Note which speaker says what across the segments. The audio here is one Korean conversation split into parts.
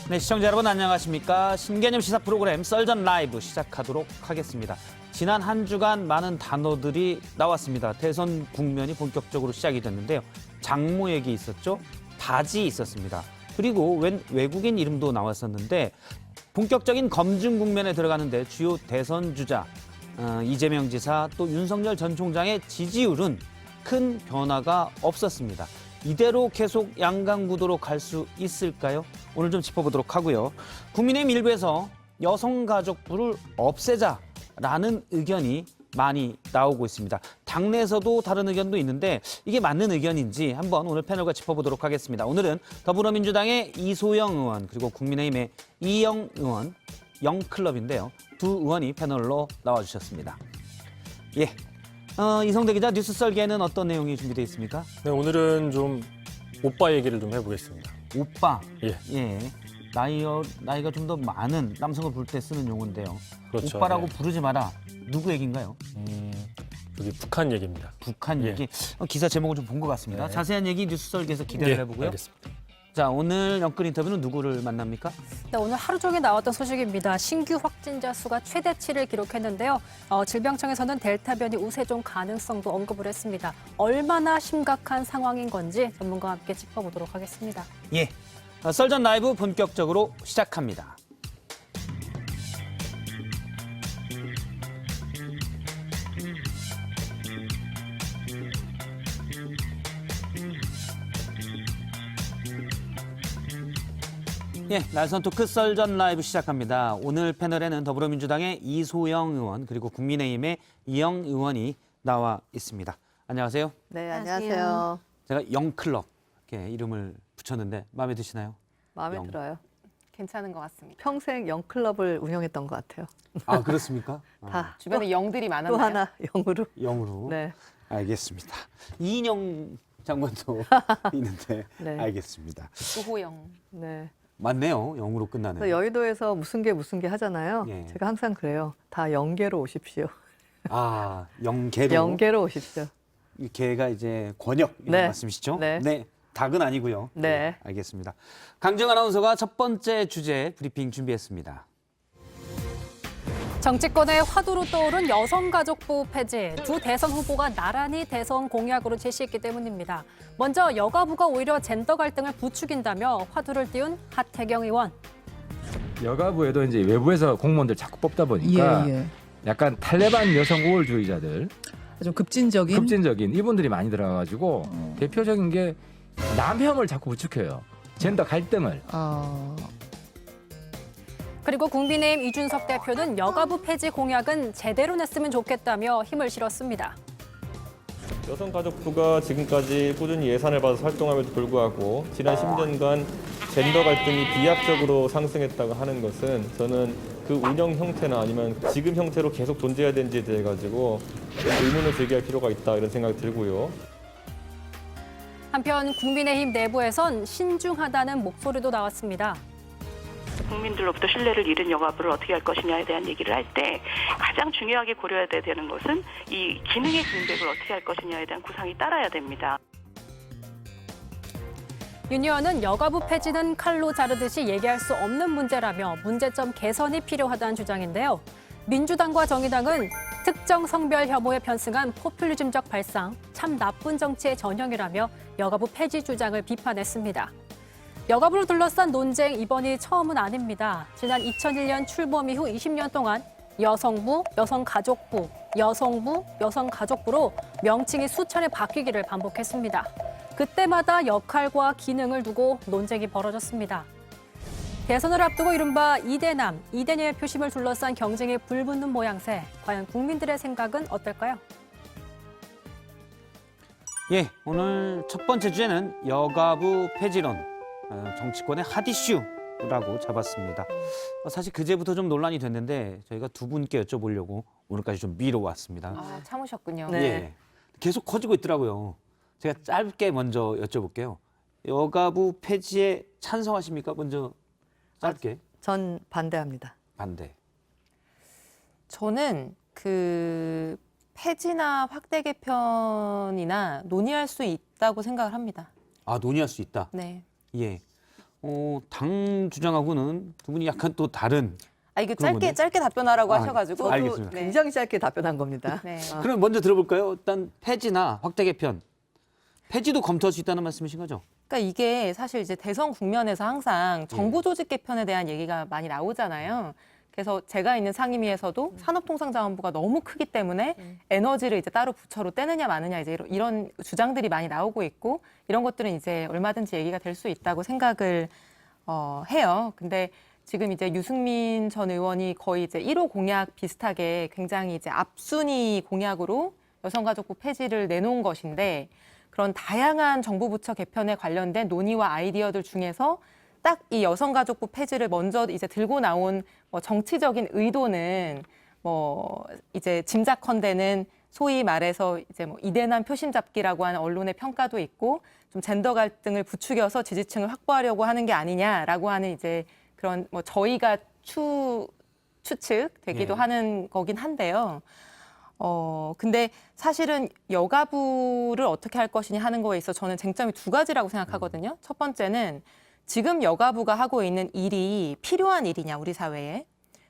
Speaker 1: 네, 시청자 여러분 안녕하십니까? 신개념 시사 프로그램 썰전 라이브 시작하도록 하겠습니다. 지난 한 주간 많은 단어들이 나왔습니다. 대선 국면이 본격적으로 시작이 됐는데요. 장모 얘기 있었죠? 바지 있었습니다. 그리고 웬 외국인 이름도 나왔었는데 본격적인 검증 국면에 들어가는데 주요 대선 주자 이재명 지사 또 윤석열 전 총장의 지지율은 큰 변화가 없었습니다. 이대로 계속 양강구도로 갈 수 있을까요? 오늘 좀 짚어보도록 하고요. 국민의힘 일부에서 여성가족부를 없애자라는 의견이 많이 나오고 있습니다. 당내에서도 다른 의견도 있는데 이게 맞는 의견인지 한번 오늘 패널과 짚어보도록 하겠습니다. 오늘은 더불어민주당의 이소영 의원 그리고 국민의힘의 이영 의원, 영클럽인데요. 두 의원이 패널로 나와주셨습니다. 예. 이성대 기자, 뉴스 썰기에는 어떤 내용이 준비되어 있습니까?
Speaker 2: 네, 오늘은 좀 오빠 얘기를 좀 해보겠습니다.
Speaker 1: 오빠.
Speaker 2: 예.
Speaker 1: 예. 나이가 좀 더 많은 남성을 부를 때 쓰는 용어인데요.
Speaker 2: 그렇죠.
Speaker 1: 오빠라고
Speaker 2: 네.
Speaker 1: 부르지 마라. 누구 얘기인가요?
Speaker 2: 여기 북한 얘기입니다.
Speaker 1: 북한
Speaker 2: 예.
Speaker 1: 얘기. 기사 제목을 좀 본 것 같습니다.
Speaker 2: 네.
Speaker 1: 자세한 얘기 뉴스 썰기에서 기대를
Speaker 2: 예,
Speaker 1: 해보고요.
Speaker 2: 알겠습니다.
Speaker 1: 자, 오늘 영끌 인터뷰는 누구를 만납니까?
Speaker 3: 네, 오늘 하루 종일 나왔던 소식입니다. 신규 확진자 수가 최대치를 기록했는데요. 질병청에서는 델타 변이 우세종 가능성도 언급을 했습니다. 얼마나 심각한 상황인 건지 전문가와 함께 짚어보도록 하겠습니다.
Speaker 1: 예. 썰전 라이브 본격적으로 시작합니다. 예, 날선 토크 썰전 라이브 시작합니다. 오늘 패널에는 더불어민주당의 이소영 의원 그리고 국민의힘의 이영 의원이 나와 있습니다. 안녕하세요.
Speaker 4: 네, 안녕하세요.
Speaker 1: 제가 영클럽 이렇게 이름을 붙였는데 마음에 드시나요?
Speaker 4: 마음에
Speaker 1: 영.
Speaker 4: 들어요.
Speaker 5: 괜찮은 것 같습니다.
Speaker 4: 평생 영클럽을 운영했던 것 같아요.
Speaker 1: 아, 그렇습니까?
Speaker 4: 다
Speaker 5: 주변에 영들이
Speaker 4: 또
Speaker 5: 많았나요?
Speaker 4: 하나 영으로.
Speaker 1: 영으로.
Speaker 4: 네,
Speaker 1: 알겠습니다. 이인영 장관도 있는데
Speaker 4: 네.
Speaker 1: 알겠습니다.
Speaker 5: 우호영.
Speaker 4: 네.
Speaker 1: 맞네요. 영으로 끝나는.
Speaker 4: 그래서 여의도에서 무슨 개 하잖아요.
Speaker 1: 예.
Speaker 4: 제가 항상 그래요. 다 영계로 오십시오.
Speaker 1: 아, 영계로.
Speaker 4: 영계로 오십시오.
Speaker 1: 이 개가 이제 권역 이런
Speaker 4: 네.
Speaker 1: 말씀이시죠?
Speaker 4: 네.
Speaker 1: 닭은 아니고요.
Speaker 4: 네.
Speaker 1: 알겠습니다. 강정 아나운서가 첫 번째 주제 브리핑 준비했습니다.
Speaker 3: 정치권의 화두로 떠오른 여성가족부 폐지. 두 대선 후보가 나란히 대선 공약으로 제시했기 때문입니다. 먼저 여가부가 오히려 젠더 갈등을 부추긴다며 화두를 띄운 하태경 의원.
Speaker 6: 여가부에도 이제 외부에서 공무원들 자꾸 뽑다 보니까 약간 탈레반 여성 우월주의자들,
Speaker 7: 좀 급진적인
Speaker 6: 이분들이 많이 들어가가지고 대표적인 게 남혐을 자꾸 부추겨요. 젠더 갈등을.
Speaker 3: 그리고 국민의힘 이준석 대표는 여가부 폐지 공약은 제대로 냈으면 좋겠다며 힘을 실었습니다.
Speaker 8: 여성가족부가 지금까지 꾸준히 예산을 받아서 활동함에도 불구하고 지난 10년간 젠더 갈등이 비약적으로 상승했다고 하는 것은 저는 그 운영 형태나 아니면 지금 형태로 계속 존재해야 되는지에 대해 가지고 의문을 제기할 필요가 있다 이런 생각이 들고요.
Speaker 3: 한편 국민의힘 내부에선 신중하다는 목소리도 나왔습니다.
Speaker 9: 국민들로부터 신뢰를 잃은 여가부를 어떻게 할 것이냐에 대한 얘기를 할 때 가장 중요하게 고려해야 되는 것은 이 기능의 공백을 어떻게 할 것이냐에 대한 구상이 따라야 됩니다.
Speaker 3: 윤 의원은 여가부 폐지는 칼로 자르듯이 얘기할 수 없는 문제라며 문제점 개선이 필요하다는 주장인데요. 민주당과 정의당은 특정 성별 혐오에 편승한 포퓰리즘적 발상, 참 나쁜 정치의 전형이라며 여가부 폐지 주장을 비판했습니다. 여가부를 둘러싼 논쟁 이번이 처음은 아닙니다. 지난 2001년 출범 이후 20년 동안 여성부, 여성가족부, 여성부, 여성가족부로 명칭이 수차례 바뀌기를 반복했습니다. 그때마다 역할과 기능을 두고 논쟁이 벌어졌습니다. 대선을 앞두고 이른바 이대남, 이대녀의 표심을 둘러싼 경쟁에 불붙는 모양새. 과연 국민들의 생각은 어떨까요?
Speaker 1: 예, 오늘 첫 번째 주제는 여가부 폐지론. 정치권의 핫이슈라고 잡았습니다. 사실 그제부터 좀 논란이 됐는데 저희가 두 분께 여쭤보려고 오늘까지 좀 미뤄왔습니다.
Speaker 5: 아, 참으셨군요.
Speaker 4: 네.
Speaker 1: 예, 계속 커지고 있더라고요. 제가 짧게 먼저 여쭤볼게요. 여가부 폐지에 찬성하십니까? 먼저 짧게.
Speaker 4: 전 반대합니다.
Speaker 1: 반대.
Speaker 5: 저는 그 폐지나 확대 개편이나 논의할 수 있다고 생각을 합니다.
Speaker 1: 아, 논의할 수 있다.
Speaker 5: 네.
Speaker 1: 예. 당 주장하고는 두 분이 약간 또 다른.
Speaker 5: 이거
Speaker 1: 그런군요.
Speaker 5: 짧게 답변하라고
Speaker 1: 아,
Speaker 5: 하셔가지고.
Speaker 1: 알겠습니다.
Speaker 5: 네.
Speaker 4: 굉장히 짧게 답변한 겁니다.
Speaker 5: 네.
Speaker 1: 그럼 먼저 들어볼까요? 일단 폐지나 확대 개편. 폐지도 검토할 수 있다는 말씀이신 거죠?
Speaker 5: 그러니까 이게 사실 이제 대선 국면에서 항상 정부 조직 개편에 대한 얘기가 많이 나오잖아요. 그래서 제가 있는 상임위에서도 산업통상자원부가 너무 크기 때문에 에너지를 이제 따로 부처로 떼느냐 마느냐 이제 이런 주장들이 많이 나오고 있고 이런 것들은 이제 얼마든지 얘기가 될 수 있다고 생각을 해요. 근데 지금 이제 유승민 전 의원이 거의 이제 1호 공약 비슷하게 굉장히 이제 앞순위 공약으로 여성가족부 폐지를 내놓은 것인데 그런 다양한 정부 부처 개편에 관련된 논의와 아이디어들 중에서 딱 이 여성가족부 폐지를 먼저 이제 들고 나온 뭐 정치적인 의도는 뭐 이제 짐작컨대는 소위 말해서 이제 뭐 이대남 표심 잡기라고 하는 언론의 평가도 있고 좀 젠더 갈등을 부추겨서 지지층을 확보하려고 하는 게 아니냐라고 하는 이제 그런 뭐 저희가 추측되기도
Speaker 1: 예.
Speaker 5: 하는 거긴 한데요. 근데 사실은 여가부를 어떻게 할 것이냐 하는 거에 있어 저는 쟁점이 두 가지라고 생각하거든요. 첫 번째는 지금 여가부가 하고 있는 일이 필요한 일이냐, 우리 사회에.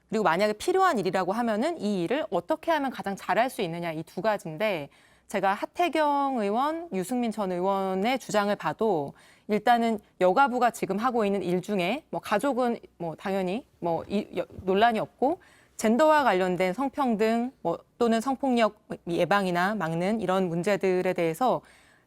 Speaker 5: 그리고 만약에 필요한 일이라고 하면은 이 일을 어떻게 하면 가장 잘할 수 있느냐, 이 두 가지인데 제가 하태경 의원, 유승민 전 의원의 주장을 봐도 일단은 여가부가 지금 하고 있는 일 중에 뭐 가족은 뭐 당연히 뭐 논란이 없고 젠더와 관련된 성평등 뭐 또는 성폭력 예방이나 막는 이런 문제들에 대해서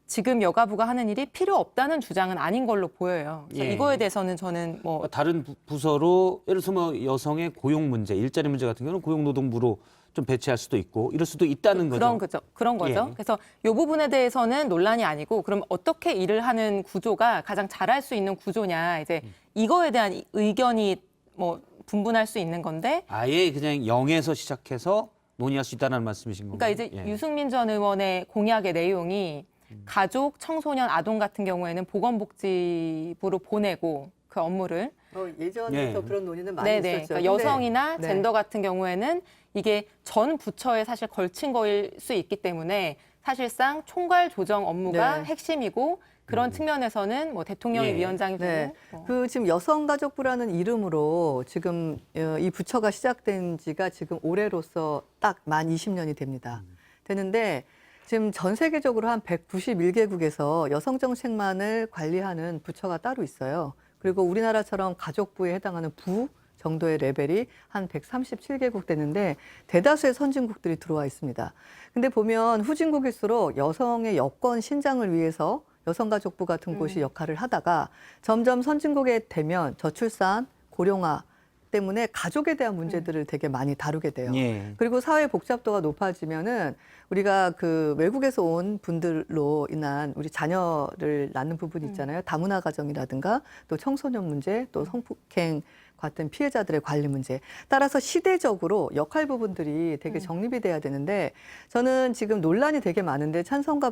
Speaker 5: 지금 여가부가 하는 일이 필요 없다는 주장은 아닌 걸로 보여요. 그래서
Speaker 1: 예.
Speaker 5: 이거에 대해서는 저는 뭐
Speaker 1: 다른 부서로 예를 들어서 뭐 여성의 고용 문제, 일자리 문제 같은 경우는 고용노동부로 좀 배치할 수도 있고 이럴 수도 있다는 거죠.
Speaker 5: 그런 거죠.
Speaker 1: 예.
Speaker 5: 그래서 이 부분에 대해서는 논란이 아니고 그럼 어떻게 일을 하는 구조가 가장 잘할 수 있는 구조냐 이제 이거에 대한 의견이 뭐 분분할 수 있는 건데
Speaker 1: 아예 그냥 0에서 시작해서 논의할 수 있다는 말씀이신 건가요?
Speaker 5: 그러니까 이제
Speaker 1: 예.
Speaker 5: 유승민 전 의원의 공약의 내용이 가족, 청소년, 아동 같은 경우에는 보건복지부로 보내고 그 업무를
Speaker 4: 예전부터
Speaker 1: 네.
Speaker 4: 그런 논의는 많이
Speaker 5: 네네.
Speaker 4: 있었죠.
Speaker 5: 그러니까 여성이나
Speaker 4: 네.
Speaker 5: 젠더 같은 경우에는 이게 전 부처에 사실 걸친 거일 수 있기 때문에 사실상 총괄 조정 업무가
Speaker 4: 네.
Speaker 5: 핵심이고 그런 측면에서는 뭐 대통령이
Speaker 1: 예.
Speaker 5: 위원장이 되고
Speaker 4: 네.
Speaker 5: 뭐.
Speaker 4: 그 지금 여성가족부라는 이름으로 지금 이 부처가 시작된 지가 지금 올해로서 딱 만 20년이 됩니다. 되는데 지금 전 세계적으로 한 191개국에서 여성 정책만을 관리하는 부처가 따로 있어요. 그리고 우리나라처럼 가족부에 해당하는 부 정도의 레벨이 한 137개국 되는데 대다수의 선진국들이 들어와 있습니다. 근데 보면 후진국일수록 여성의 여건 신장을 위해서 여성가족부 같은 곳이 역할을 하다가 점점 선진국에 되면 저출산, 고령화 때문에 가족에 대한 문제들을 되게 많이 다루게 돼요.
Speaker 1: 예.
Speaker 4: 그리고 사회 복잡도가 높아지면은 우리가 그 외국에서 온 분들로 인한 우리 자녀를 낳는 부분이 있잖아요. 다문화 가정이라든가 또 청소년 문제, 또 성폭행 같은 피해자들의 관리 문제. 따라서 시대적으로 역할 부분들이 되게 정립이 돼야 되는데 저는 지금 논란이 되게 많은데 찬성과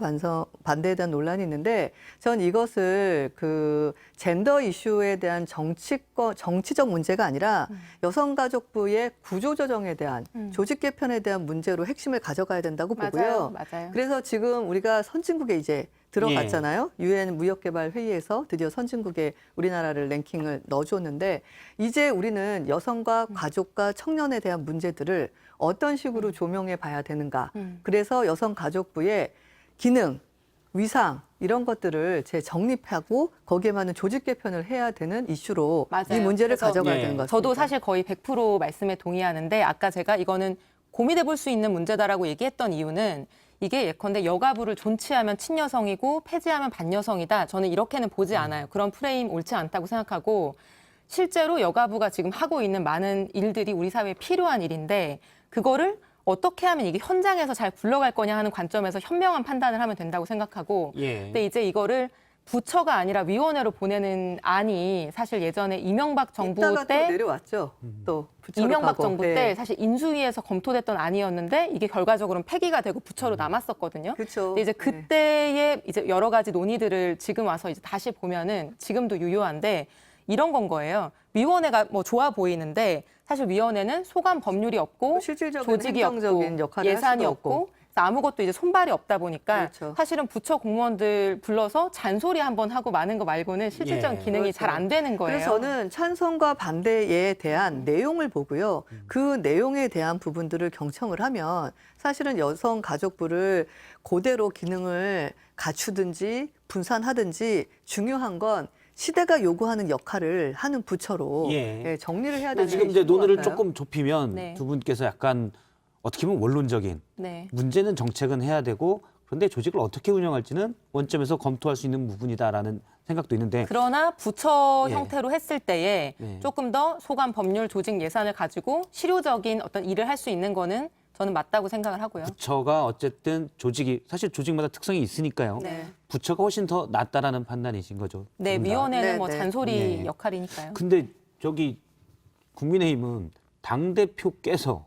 Speaker 4: 반대에 대한 논란이 있는데 전 이것을 그 젠더 이슈에 대한 정치적 문제가 아니라 여성가족부의 구조조정에 대한 조직 개편에 대한 문제로 핵심을 가져가야 된다고 보고요.
Speaker 5: 맞아요.
Speaker 4: 그래서 지금 우리가 선진국에 이제 들어갔잖아요. 유엔 무역개발 회의에서 드디어 선진국에 우리나라를 랭킹을 넣어줬는데 이제 우리는 여성과 가족과 청년에 대한 문제들을 어떤 식으로 조명해 봐야 되는가. 그래서 여성가족부의 기능, 위상 이런 것들을 재정립하고 거기에 맞는 조직 개편을 해야 되는 이슈로
Speaker 5: 맞아요.
Speaker 4: 이 문제를
Speaker 5: 그래서
Speaker 4: 가져가야
Speaker 1: 예.
Speaker 4: 되는 것 같습니다.
Speaker 5: 저도 사실 거의 100% 말씀에 동의하는데 아까 제가 이거는 고민해 볼 수 있는 문제다라고 얘기했던 이유는 이게 예컨대 여가부를 존치하면 친여성이고 폐지하면 반여성이다. 저는 이렇게는 보지 않아요. 그런 프레임 옳지 않다고 생각하고 실제로 여가부가 지금 하고 있는 많은 일들이 우리 사회에 필요한 일인데 그거를 어떻게 하면 이게 현장에서 잘 굴러갈 거냐 하는 관점에서 현명한 판단을 하면 된다고 생각하고
Speaker 1: 예.
Speaker 5: 근데 이제 이거를 부처가 아니라 위원회로 보내는 안이 사실 예전에 이명박 정부
Speaker 4: 이따가 또
Speaker 5: 때
Speaker 4: 내려왔죠. 또 부처로
Speaker 5: 이명박
Speaker 4: 가고.
Speaker 5: 정부
Speaker 4: 네.
Speaker 5: 때 사실 인수위에서 검토됐던 안이었는데 이게 결과적으로는 폐기가 되고 부처로 남았었거든요.
Speaker 4: 그렇죠.
Speaker 5: 근데 이제 그때의 이제 여러 가지 논의들을 지금 와서 이제 다시 보면은 지금도 유효한데 이런 건 거예요. 위원회가 뭐 좋아 보이는데 사실 위원회는 소관 법률이 없고
Speaker 4: 실질적인
Speaker 5: 조직이
Speaker 4: 행정적인
Speaker 5: 없고
Speaker 4: 역할을 할
Speaker 5: 예산이
Speaker 4: 수도
Speaker 5: 없고 아무것도 이제 손발이 없다 보니까
Speaker 4: 그렇죠.
Speaker 5: 사실은 부처 공무원들 불러서 잔소리 한번 하고 마는 거 말고는 실질적인
Speaker 1: 예.
Speaker 5: 기능이
Speaker 4: 그렇죠.
Speaker 5: 잘 안 되는 거예요.
Speaker 4: 그래서 저는 찬성과 반대에 대한 내용을 보고요. 그 내용에 대한 부분들을 경청을 하면 사실은 여성가족부를 그대로 기능을 갖추든지 분산하든지 중요한 건 시대가 요구하는 역할을 하는 부처로
Speaker 1: 예.
Speaker 4: 예, 정리를 해야
Speaker 1: 근데
Speaker 4: 되는
Speaker 1: 지금 이제
Speaker 4: 이슈인 것
Speaker 1: 논의를
Speaker 4: 같아요.
Speaker 1: 조금 좁히면
Speaker 5: 네.
Speaker 1: 두 분께서 약간 어떻게 보면 원론적인
Speaker 5: 네.
Speaker 1: 문제는 정책은 해야 되고 그런데 조직을 어떻게 운영할지는 원점에서 검토할 수 있는 부분이다라는 생각도 있는데
Speaker 5: 그러나 부처
Speaker 1: 예.
Speaker 5: 형태로 했을 때에
Speaker 1: 네.
Speaker 5: 조금 더 소관 법률 조직 예산을 가지고 실효적인 어떤 일을 할 수 있는 거는 저는 맞다고 생각을 하고요.
Speaker 1: 부처가 어쨌든 조직이 사실 조직마다 특성이 있으니까요.
Speaker 5: 네.
Speaker 1: 부처가 훨씬 더 낫다라는 판단이신 거죠.
Speaker 5: 네,
Speaker 1: 둘 다.
Speaker 5: 위원회는
Speaker 4: 네,
Speaker 5: 뭐
Speaker 4: 네.
Speaker 5: 잔소리
Speaker 1: 네.
Speaker 5: 역할이니까요.
Speaker 1: 근데 저기 국민의힘은 당대표께서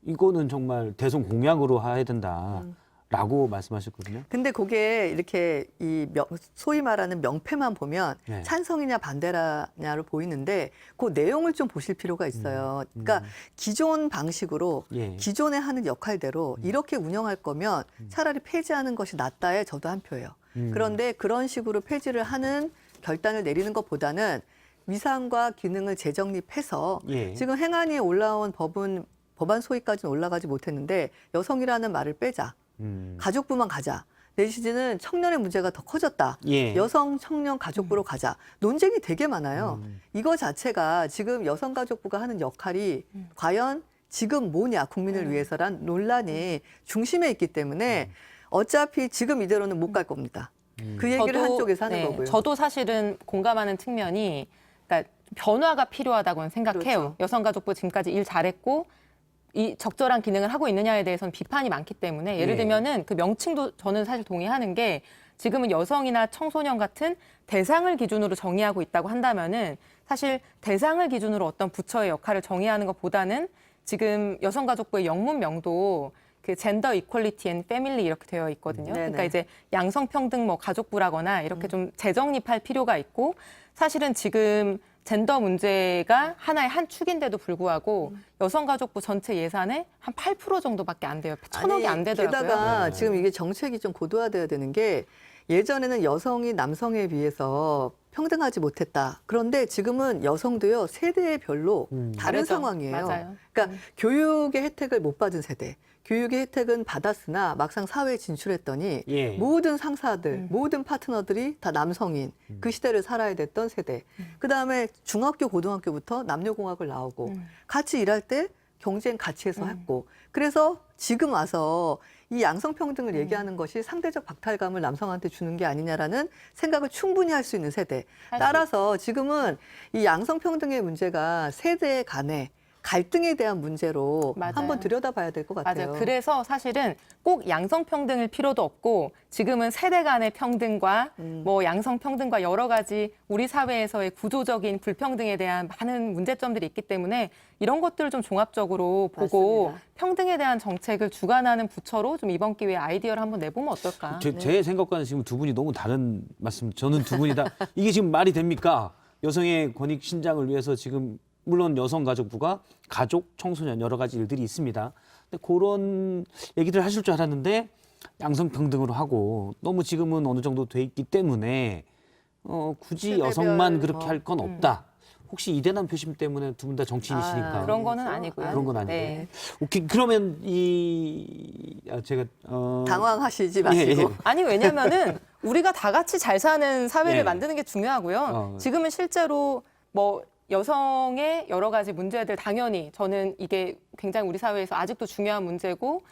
Speaker 1: 이거는 정말 대선 공약으로 해야 된다라고 말씀하셨거든요.
Speaker 4: 근데 그게 이렇게 소위 말하는 명패만 보면
Speaker 1: 네.
Speaker 4: 찬성이냐 반대냐로 보이는데 그 내용을 좀 보실 필요가 있어요. 그러니까 기존 방식으로
Speaker 1: 예.
Speaker 4: 기존에 하는 역할대로 이렇게 운영할 거면 차라리 폐지하는 것이 낫다에 저도 한 표예요. 그런데 그런 식으로 폐지를 하는 결단을 내리는 것보다는 위상과 기능을 재정립해서
Speaker 1: 예.
Speaker 4: 지금 행안위에 올라온 법안 소위까지는 올라가지 못했는데 여성이라는 말을 빼자. 가족부만 가자. 내지는 청년의 문제가 더 커졌다.
Speaker 1: 예.
Speaker 4: 여성, 청년, 가족부로 가자. 논쟁이 되게 많아요. 이거 자체가 지금 여성가족부가 하는 역할이 과연 지금 뭐냐, 국민을 위해서란 논란이 중심에 있기 때문에 어차피 지금 이대로는 못 갈 겁니다. 그 얘기를 한쪽에서 하는
Speaker 5: 네,
Speaker 4: 거고요.
Speaker 5: 저도 사실은 공감하는 측면이 그러니까 변화가 필요하다고는 생각해요.
Speaker 4: 그렇죠.
Speaker 5: 여성가족부 지금까지 일 잘했고 이 적절한 기능을 하고 있느냐에 대해서는 비판이 많기 때문에 예를
Speaker 1: 예.
Speaker 5: 들면은 그 명칭도 저는 사실 동의하는 게 지금은 여성이나 청소년 같은 대상을 기준으로 정의하고 있다고 한다면은 사실 대상을 기준으로 어떤 부처의 역할을 정의하는 것보다는 지금 여성가족부의 영문명도 그 젠더 이퀄리티 앤 패밀리 이렇게 되어 있거든요.
Speaker 4: 네네.
Speaker 5: 그러니까 이제 양성평등 뭐 가족부라거나 이렇게 좀 재정립할 필요가 있고 사실은 지금 젠더 문제가 하나의 한 축인데도 불구하고 여성가족부 전체 예산의 한 8% 정도밖에 안 돼요. 1,000억이 안 되더라고요.
Speaker 4: 게다가 지금 이게 정책이 좀 고도화돼야 되는 게 예전에는 여성이 남성에 비해서 평등하지 못했다. 그런데 지금은 여성도요 세대별로 다른
Speaker 5: 다르죠.
Speaker 4: 상황이에요.
Speaker 5: 맞아요.
Speaker 4: 그러니까 교육의 혜택을 못 받은 세대, 교육의 혜택은 받았으나 막상 사회에 진출했더니
Speaker 1: 예.
Speaker 4: 모든 상사들, 모든 파트너들이 다 남성인 그 시대를 살아야 됐던 세대. 그다음에 중학교, 고등학교부터 남녀공학을 나오고 같이 일할 때 경쟁 같이 해서 했고 그래서 지금 와서 이 양성평등을 얘기하는 것이 상대적 박탈감을 남성한테 주는 게 아니냐라는 생각을 충분히 할 수 있는 세대. 따라서 지금은 이 양성평등의 문제가 세대 간의 갈등에 대한 문제로
Speaker 5: 맞아요.
Speaker 4: 한번 들여다봐야 될 것 같아요.
Speaker 5: 맞아요. 그래서 사실은 꼭 양성평등일 필요도 없고 지금은 세대 간의 평등과 뭐 양성평등과 여러 가지 우리 사회에서의 구조적인 불평등에 대한 많은 문제점들이 있기 때문에 이런 것들을 좀 종합적으로 보고
Speaker 4: 맞습니다.
Speaker 5: 평등에 대한 정책을 주관하는 부처로 좀 이번 기회에 아이디어를 한번 내보면 어떨까.
Speaker 1: 제 생각과는 지금 두 분이 너무 다른 말씀. 저는 두 분이 다 이게 지금 말이 됩니까? 여성의 권익 신장을 위해서 지금 물론 여성가족부가 가족, 청소년 여러 가지 일들이 있습니다. 근데 그런 얘기들 하실 줄 알았는데 양성평등으로 하고 너무 지금은 어느 정도 돼 있기 때문에 굳이
Speaker 4: 세대별,
Speaker 1: 여성만 그렇게 할 건 없다. 혹시 이대남 표심 때문에 두 분 다 정치인이시니까
Speaker 5: 그런 거는
Speaker 4: 그렇죠?
Speaker 5: 아니고요.
Speaker 1: 그런 건 아니고.
Speaker 5: 네.
Speaker 1: 오케이 그러면 제가
Speaker 4: 당황하시지 마시고.
Speaker 1: 예.
Speaker 5: 아니 왜냐면은 우리가 다 같이 잘 사는 사회를
Speaker 1: 예.
Speaker 5: 만드는 게 중요하고요.
Speaker 1: 네.
Speaker 5: 지금은 실제로 뭐 여성의 여러 가지 문제들 당연히 저는 이게 굉장히 우리 사회에서 아직도 중요한 문제고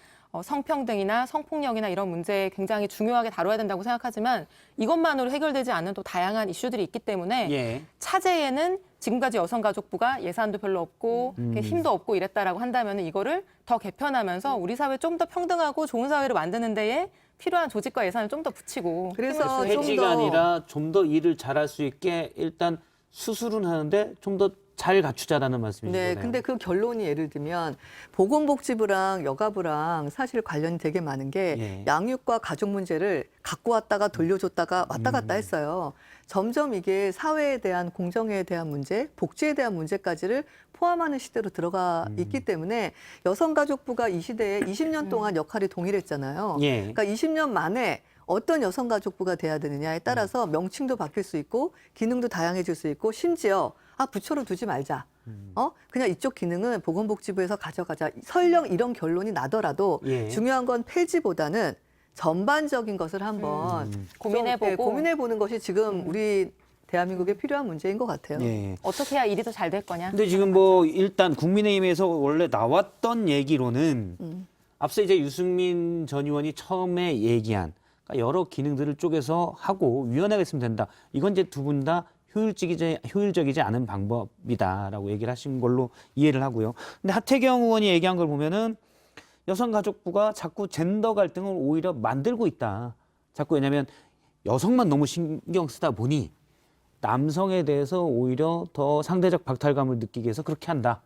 Speaker 5: 성평등이나 성폭력이나 이런 문제 굉장히 중요하게 다뤄야 된다고 생각하지만 이것만으로 해결되지 않는 또 다양한 이슈들이 있기 때문에
Speaker 1: 예.
Speaker 5: 차제에는 지금까지 여성가족부가 예산도 별로 없고 힘도 없고 이랬다라고 한다면 이거를 더 개편하면서 우리 사회 좀 더 평등하고 좋은 사회를 만드는 데에 필요한 조직과 예산을 좀 더 붙이고
Speaker 4: 그래서
Speaker 5: 힘을
Speaker 4: 좀
Speaker 1: 폐지가
Speaker 4: 더-
Speaker 1: 아니라 좀 더 일을 잘할 수 있게 일단 수술은 하는데 좀 더 잘 갖추자라는 말씀이신
Speaker 4: 네,
Speaker 1: 거네요.
Speaker 4: 근데 그 결론이 예를 들면 보건복지부랑 여가부랑 사실 관련이 되게 많은 게
Speaker 1: 예.
Speaker 4: 양육과 가족 문제를 갖고 왔다가 돌려줬다가 왔다 갔다 했어요. 점점 이게 사회에 대한 공정에 대한 문제, 복지에 대한 문제까지를 포함하는 시대로 들어가 있기 때문에 여성가족부가 이 시대에 20년 동안 역할이 동일했잖아요.
Speaker 1: 예.
Speaker 4: 그러니까 20년 만에 어떤 여성가족부가 돼야 되느냐에 따라서 명칭도 바뀔 수 있고 기능도 다양해질 수 있고 심지어 부처로 두지 말자. 그냥 이쪽 기능은 보건복지부에서 가져가자. 설령 이런 결론이 나더라도
Speaker 1: 예.
Speaker 4: 중요한 건 폐지보다는 전반적인 것을 한번
Speaker 5: 고민해보고.
Speaker 4: 고민해보는 것이 지금 우리 대한민국에 필요한 문제인 것 같아요.
Speaker 1: 예.
Speaker 5: 어떻게 해야 일이 더 잘 될 거냐?
Speaker 1: 근데 지금 뭐 일단 국민의힘에서 원래 나왔던 얘기로는 앞서 이제 유승민 전 의원이 처음에 얘기한 그러니까 여러 기능들을 쪼개서 하고 위원회가 있으면 된다. 이건 이제 두 분 다 효율적이지 않은 방법이다라고 얘기를 하신 걸로 이해를 하고요. 근데 하태경 의원이 얘기한 걸 보면은 여성가족부가 자꾸 젠더 갈등을 오히려 만들고 있다. 자꾸 왜냐하면 여성만 너무 신경 쓰다 보니 남성에 대해서 오히려 더 상대적 박탈감을 느끼게 해서 그렇게 한다.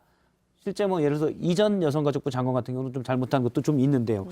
Speaker 1: 실제 뭐 예를 들어서 이전 여성가족부 장관 같은 경우는 좀 잘못한 것도 좀 있는데요.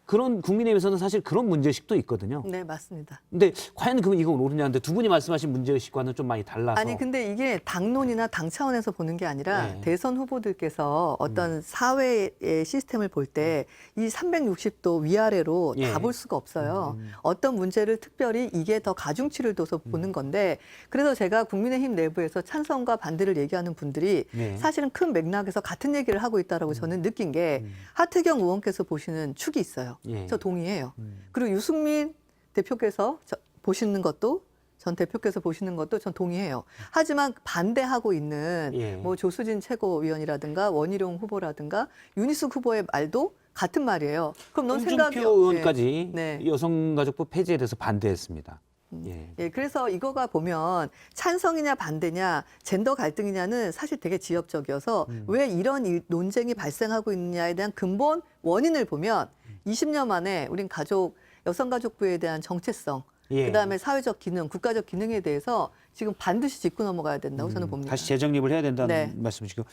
Speaker 1: 그런 국민의힘에서는 사실 그런 문제의식도 있거든요.
Speaker 4: 네, 맞습니다.
Speaker 1: 근데 과연 그러면 이건 옳으냐는데 두 분이 말씀하신 문제의식과는 좀 많이 달라서.
Speaker 4: 아니 근데 이게 당론이나 당 차원에서 보는 게 아니라
Speaker 1: 네.
Speaker 4: 대선 후보들께서 어떤 사회의 시스템을 볼 때 이 360도 위아래로
Speaker 1: 예.
Speaker 4: 다 볼 수가 없어요. 어떤 문제를 특별히 이게 더 가중치를 둬서 보는 건데 그래서 제가 국민의힘 내부에서 찬성과 반대를 얘기하는 분들이
Speaker 1: 네.
Speaker 4: 사실은 큰 맥락에서 같은 얘기를 하고 있다라고 저는 느낀 게 하태경 의원께서 보시는 축이 있어요.
Speaker 1: 예.
Speaker 4: 저 동의해요. 그리고 유승민 대표께서 보시는 것도 전 대표께서 보시는 것도 전 동의해요. 하지만 반대하고 있는
Speaker 1: 예.
Speaker 4: 뭐 조수진 최고위원이라든가 원희룡 후보라든가 윤희숙 후보의 말도 같은 말이에요. 그럼 넌 생각이
Speaker 1: 홍준표 의원까지
Speaker 4: 네.
Speaker 1: 여성가족부 폐지에 대해서 반대했습니다. 예.
Speaker 4: 예, 그래서 이거가 보면 찬성이냐 반대냐 젠더 갈등이냐는 사실 되게 지엽적이어서 왜 이런 논쟁이 발생하고 있느냐에 대한 근본 원인을 보면 20년 만에 우린 여성가족부에 대한 정체성
Speaker 1: 예.
Speaker 4: 그다음에 사회적 기능, 국가적 기능에 대해서 지금 반드시 짚고 넘어가야 된다고 저는 봅니다.
Speaker 1: 다시 재정립을 해야 된다는
Speaker 4: 네.
Speaker 1: 말씀이시고.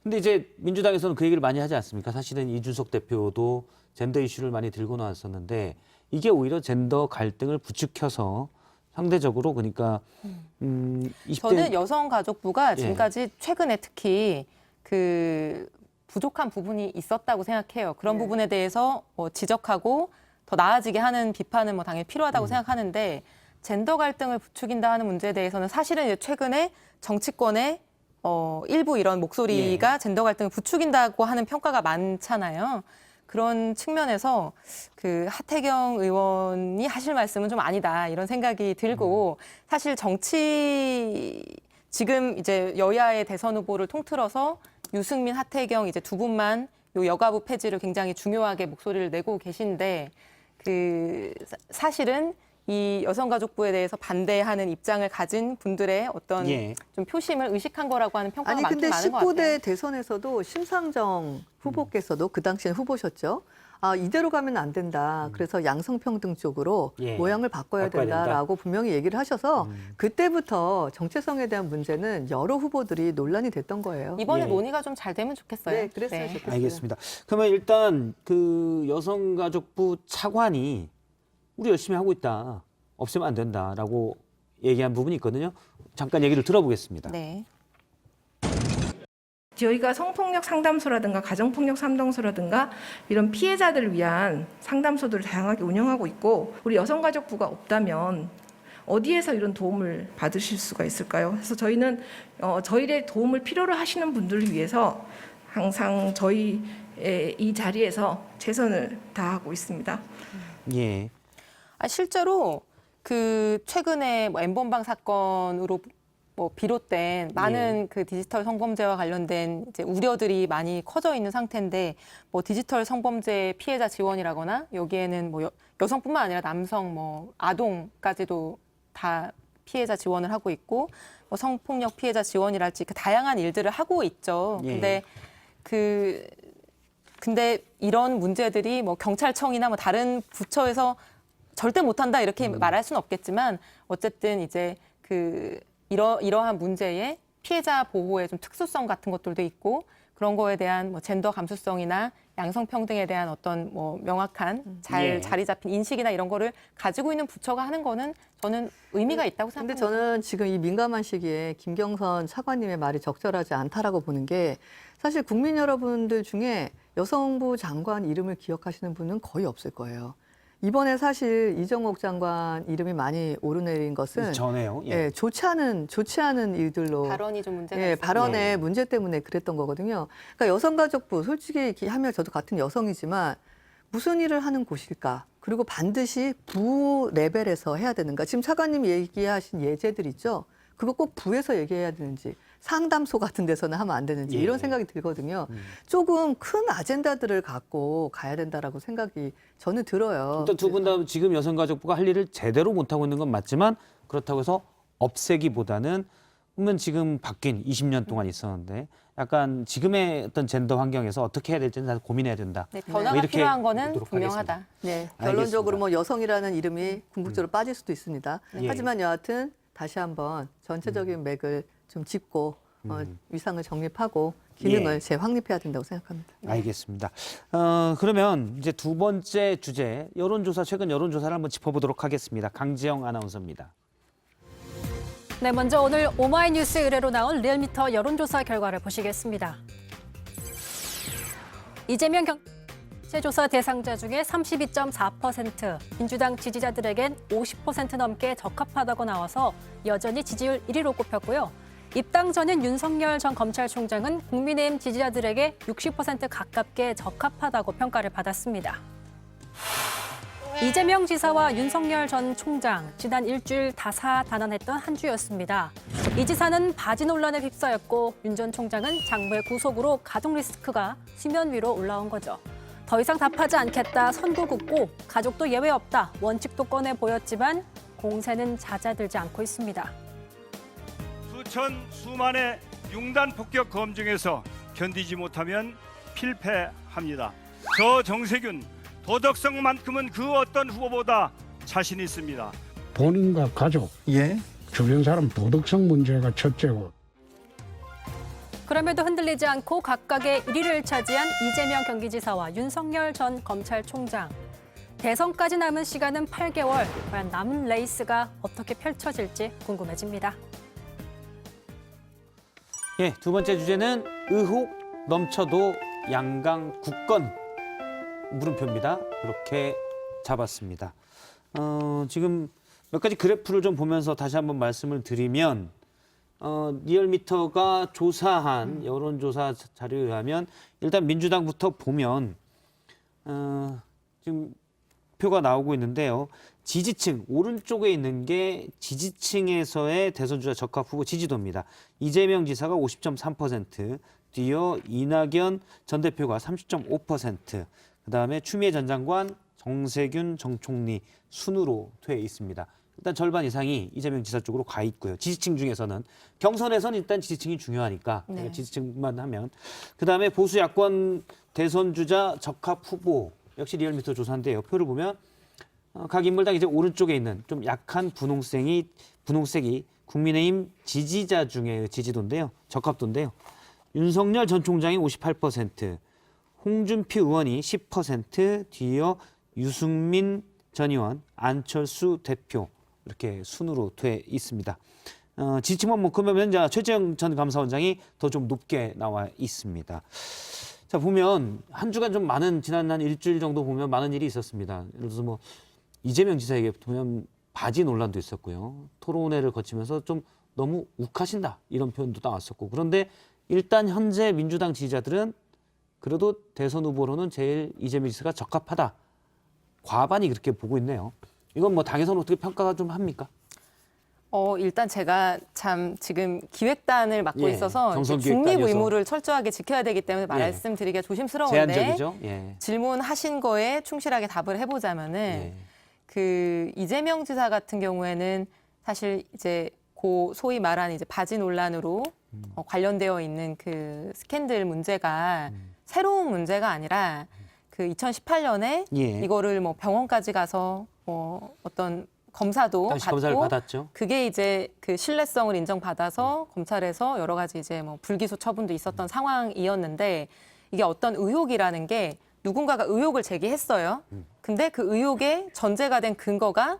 Speaker 1: 근데 이제 민주당에서는 그 얘기를 많이 하지 않습니까? 사실은 이준석 대표도 젠더 이슈를 많이 들고 나왔었는데 이게 오히려 젠더 갈등을 부추겨서 상대적으로 그러니까 20대
Speaker 5: 저는 여성가족부가
Speaker 1: 예.
Speaker 5: 지금까지 최근에 특히 그 부족한 부분이 있었다고 생각해요. 그런
Speaker 4: 네.
Speaker 5: 부분에 대해서 지적하고 더 나아지게 하는 비판은 뭐 당연히 필요하다고 생각하는데 젠더 갈등을 부추긴다 하는 문제에 대해서는 사실은 이제 최근에 정치권의 일부 이런 목소리가 젠더 갈등을 부추긴다고 하는 평가가 많잖아요. 그런 측면에서 그 하태경 의원이 하실 말씀은 좀 아니다 이런 생각이 들고 사실 지금 이제 여야의 대선 후보를 통틀어서 유승민, 하태경 이제 두 분만 요 여가부 폐지를 굉장히 중요하게 목소리를 내고 계신데 그 사실은 이 여성가족부에 대해서 반대하는 입장을 가진 분들의 어떤
Speaker 1: 예.
Speaker 5: 좀 표심을 의식한 거라고 하는 평가가
Speaker 4: 아니
Speaker 5: 많긴
Speaker 4: 근데
Speaker 5: 많은 것 같아요.
Speaker 4: 19대 대선에서도 심상정 후보께서도 그 당시엔 후보셨죠. 이대로 가면 안 된다. 그래서 양성평등 쪽으로
Speaker 1: 예.
Speaker 4: 모양을 바꿔야
Speaker 1: 바꿔야
Speaker 4: 된다라고 분명히 얘기를 하셔서 그때부터 정체성에 대한 문제는 여러 후보들이 논란이 됐던 거예요.
Speaker 5: 이번에
Speaker 1: 예.
Speaker 5: 논의가 좀 잘 되면 좋겠어요.
Speaker 4: 네, 그랬어요. 좋겠어요.
Speaker 1: 알겠습니다. 그러면 일단 그 여성가족부 차관이 우리 열심히 하고 있다. 없애면 안 된다라고 얘기한 부분이 있거든요. 잠깐 얘기를 들어보겠습니다.
Speaker 5: 네.
Speaker 10: 저희가 성폭력 상담소라든가 가정폭력 상담소라든가 이런 피해자들을 위한 상담소들을 다양하게 운영하고 있고 우리 여성가족부가 없다면 어디에서 이런 도움을 받으실 수가 있을까요? 그래서 저희는 저희의 도움을 필요로 하시는 분들을 위해서 항상 저희의 이 자리에서 최선을 다하고 있습니다.
Speaker 1: 예.
Speaker 5: 실제로 그 최근에 뭐 N번방 사건으로 뭐 비롯된 많은 그 디지털 성범죄와 관련된 이제 우려들이 많이 커져 있는 상태인데 뭐 디지털 성범죄 피해자 지원이라거나 여기에는 뭐 여성뿐만 아니라 남성 뭐 아동까지도 다 피해자 지원을 하고 있고 뭐 성폭력 피해자 지원이랄지 그 다양한 일들을 하고 있죠.
Speaker 1: 예.
Speaker 5: 근데 이런 문제들이 뭐 경찰청이나 뭐 다른 부처에서 절대 못한다 이렇게 말할 수는 없겠지만 어쨌든 이제 그 이러한 문제에 피해자 보호의 좀 특수성 같은 것들도 있고 그런 거에 대한 뭐 젠더 감수성이나 양성평등에 대한 어떤 뭐 명확한 자리 잡힌 인식이나 이런 거를 가지고 있는 부처가 하는 거는 저는 의미가 있다고
Speaker 4: 근데
Speaker 5: 생각합니다.
Speaker 4: 저는 지금 이 민감한 시기에 김경선 차관님의 말이 적절하지 않다라고 보는 게 사실 국민 여러분들 중에 여성부 장관 이름을 기억하시는 분은 거의 없을 거예요. 이번에 사실 이정옥 장관 이름이 많이 오르내린 것은
Speaker 1: 전에요.
Speaker 4: 예, 좋지 않은 일들로
Speaker 5: 발언이 좀 문제가
Speaker 4: 예,
Speaker 5: 있어요.
Speaker 4: 발언의 문제 때문에 그랬던 거거든요. 그러니까 여성가족부 솔직히 이렇게 하면 저도 같은 여성이지만 무슨 일을 하는 곳일까? 그리고 반드시 부 레벨에서 해야 되는가? 지금 차관님이 얘기하신 예제들 있죠? 그거 꼭 부에서 얘기해야 되는지 상담소 같은 데서는 하면 안 되는지 이런 생각이 들거든요. 조금 큰 아젠다들을 갖고 가야 된다라고 생각이 저는 들어요.
Speaker 1: 일단 두 분 다 지금 여성가족부가 할 일을 제대로 못하고 있는 건 맞지만 그렇다고 해서 없애기보다는 그러면 지금 바뀐 20년 동안 있었는데 약간 지금의 어떤 젠더 환경에서 어떻게 해야 될지는 다시 고민해야 된다.
Speaker 5: 네,
Speaker 1: 뭐
Speaker 5: 변화가
Speaker 1: 이렇게
Speaker 5: 필요한 거는
Speaker 1: 보도록
Speaker 5: 분명하다.
Speaker 1: 하겠습니다.
Speaker 4: 네, 결론적으로 뭐 여성이라는 이름이 궁극적으로 빠질 수도 있습니다.
Speaker 1: 예.
Speaker 4: 하지만 여하튼 다시 한번 전체적인 맥을 좀 짚고 위상을 정립하고 기능을
Speaker 1: 예.
Speaker 4: 재확립해야 된다고 생각합니다.
Speaker 1: 알겠습니다. 그러면 이제 두 번째 주제 여론조사 최근 여론조사를 한번 짚어보도록 하겠습니다. 강지영 아나운서입니다.
Speaker 3: 네, 먼저 오늘 오마이뉴스 의뢰로 나온 리얼미터 여론조사 결과를 보시겠습니다. 이재명 경제조사 대상자 중에 32.4%, 민주당 지지자들에겐 50% 넘게 적합하다고 나와서 여전히 지지율 1위로 꼽혔고요. 입당 전인 윤석열 전 검찰총장은 국민의힘 지지자들에게 60% 가깝게 적합하다고 평가를 받았습니다. 이재명 지사와 윤석열 전 총장, 지난 일주일 다사다난했던 한 주였습니다. 이 지사는 바지 논란에 휩싸였고 윤 전 총장은 장모의 구속으로 가족 리스크가 수면 위로 올라온 거죠. 더 이상 답하지 않겠다 선고 긋고 가족도 예외 없다 원칙도 꺼내 보였지만 공세는 잦아들지 않고 있습니다.
Speaker 11: 수만의 융단 폭격 검증에서 견디지 못하면 필패합니다. 저 정세균 도덕성만큼은 그 어떤 후보보다 자신 있습니다.
Speaker 12: 본인과 가족, 주변 사람 도덕성 문제가 첫째고.
Speaker 3: 그럼에도 흔들리지 않고 각각의 1위를 차지한 이재명 경기지사와 윤석열 전 검찰총장. 대선까지 남은 시간은 8개월. 과연 남은 레이스가 어떻게 펼쳐질지 궁금해집니다.
Speaker 1: 예, 두 번째 주제는 의혹 넘쳐도 양강 굳건 물음표입니다. 그렇게 잡았습니다. 지금 몇 가지 그래프를 좀 보면서 다시 한번 말씀을 드리면 리얼미터가 조사한 여론조사 자료에 의하면 일단 민주당부터 보면 지금 표가 나오고 있는데요. 지지층, 오른쪽에 있는 게 지지층에서의 대선주자 적합 후보 지지도입니다. 이재명 지사가 50.3%, 뒤이어 이낙연 전 대표가 30.5%, 그다음에 추미애 전 장관, 정세균 정 총리 순으로 돼 있습니다. 일단 절반 이상이 이재명 지사 쪽으로 가 있고요. 지지층 중에서는 경선에서는 일단 지지층이 중요하니까 지지층만 하면 그다음에 보수 야권 대선 주자 적합 후보 역시 리얼미터 조사인데요. 표를 보면 각 인물당 이제 오른쪽에 있는 좀 약한 분홍색이 국민의힘 지지자 중의 지지도인데요. 적합도인데요. 윤석열 전 총장이 58%, 홍준표 의원이 10%, 뒤이어 유승민 전 의원, 안철수 대표 이렇게 순으로 돼 있습니다. 지지층만 묶으면 최재형 전 감사원장이 더 좀 높게 나와 있습니다. 자, 보면 한 주간 좀 많은 지난 한 일주일 정도 보면 많은 일이 있었습니다. 예를 들어서 뭐 이재명 지사에게 보면 바지 논란도 있었고요. 토론회를 거치면서 좀 너무 욱하신다 이런 표현도 나왔었고 그런데 일단 현재 민주당 지지자들은 그래도 대선 후보로는 제일 이재명 지사가 적합하다. 과반이 그렇게 보고 있네요. 이건 뭐 당에서는 어떻게 평가가 좀 합니까?
Speaker 5: 일단 제가 참 지금 기획단을 맡고 있어서
Speaker 1: 경선
Speaker 5: 중립
Speaker 1: 기획단이어서.
Speaker 5: 의무를 철저하게 지켜야 되기 때문에 말씀드리기가 조심스러운데
Speaker 1: 제한적이죠.
Speaker 5: 질문하신 거에 충실하게 답을 해보자면은 그 이재명 지사 같은 경우에는 사실 이제 고 소위 말하는 이제 바지 논란으로 관련되어 있는 그 스캔들 문제가 새로운 문제가 아니라 그 2018년에 이거를 뭐 병원까지 가서 어떤 검사도
Speaker 1: 당시
Speaker 5: 받고
Speaker 1: 검사를 받았죠.
Speaker 5: 그게 이제 그 신뢰성을 인정받아서 검찰에서 여러 가지 이제 뭐 불기소 처분도 있었던 상황이었는데 이게 어떤 의혹이라는 게 누군가가 의혹을 제기했어요. 근데 그 의혹의 전제가 된 근거가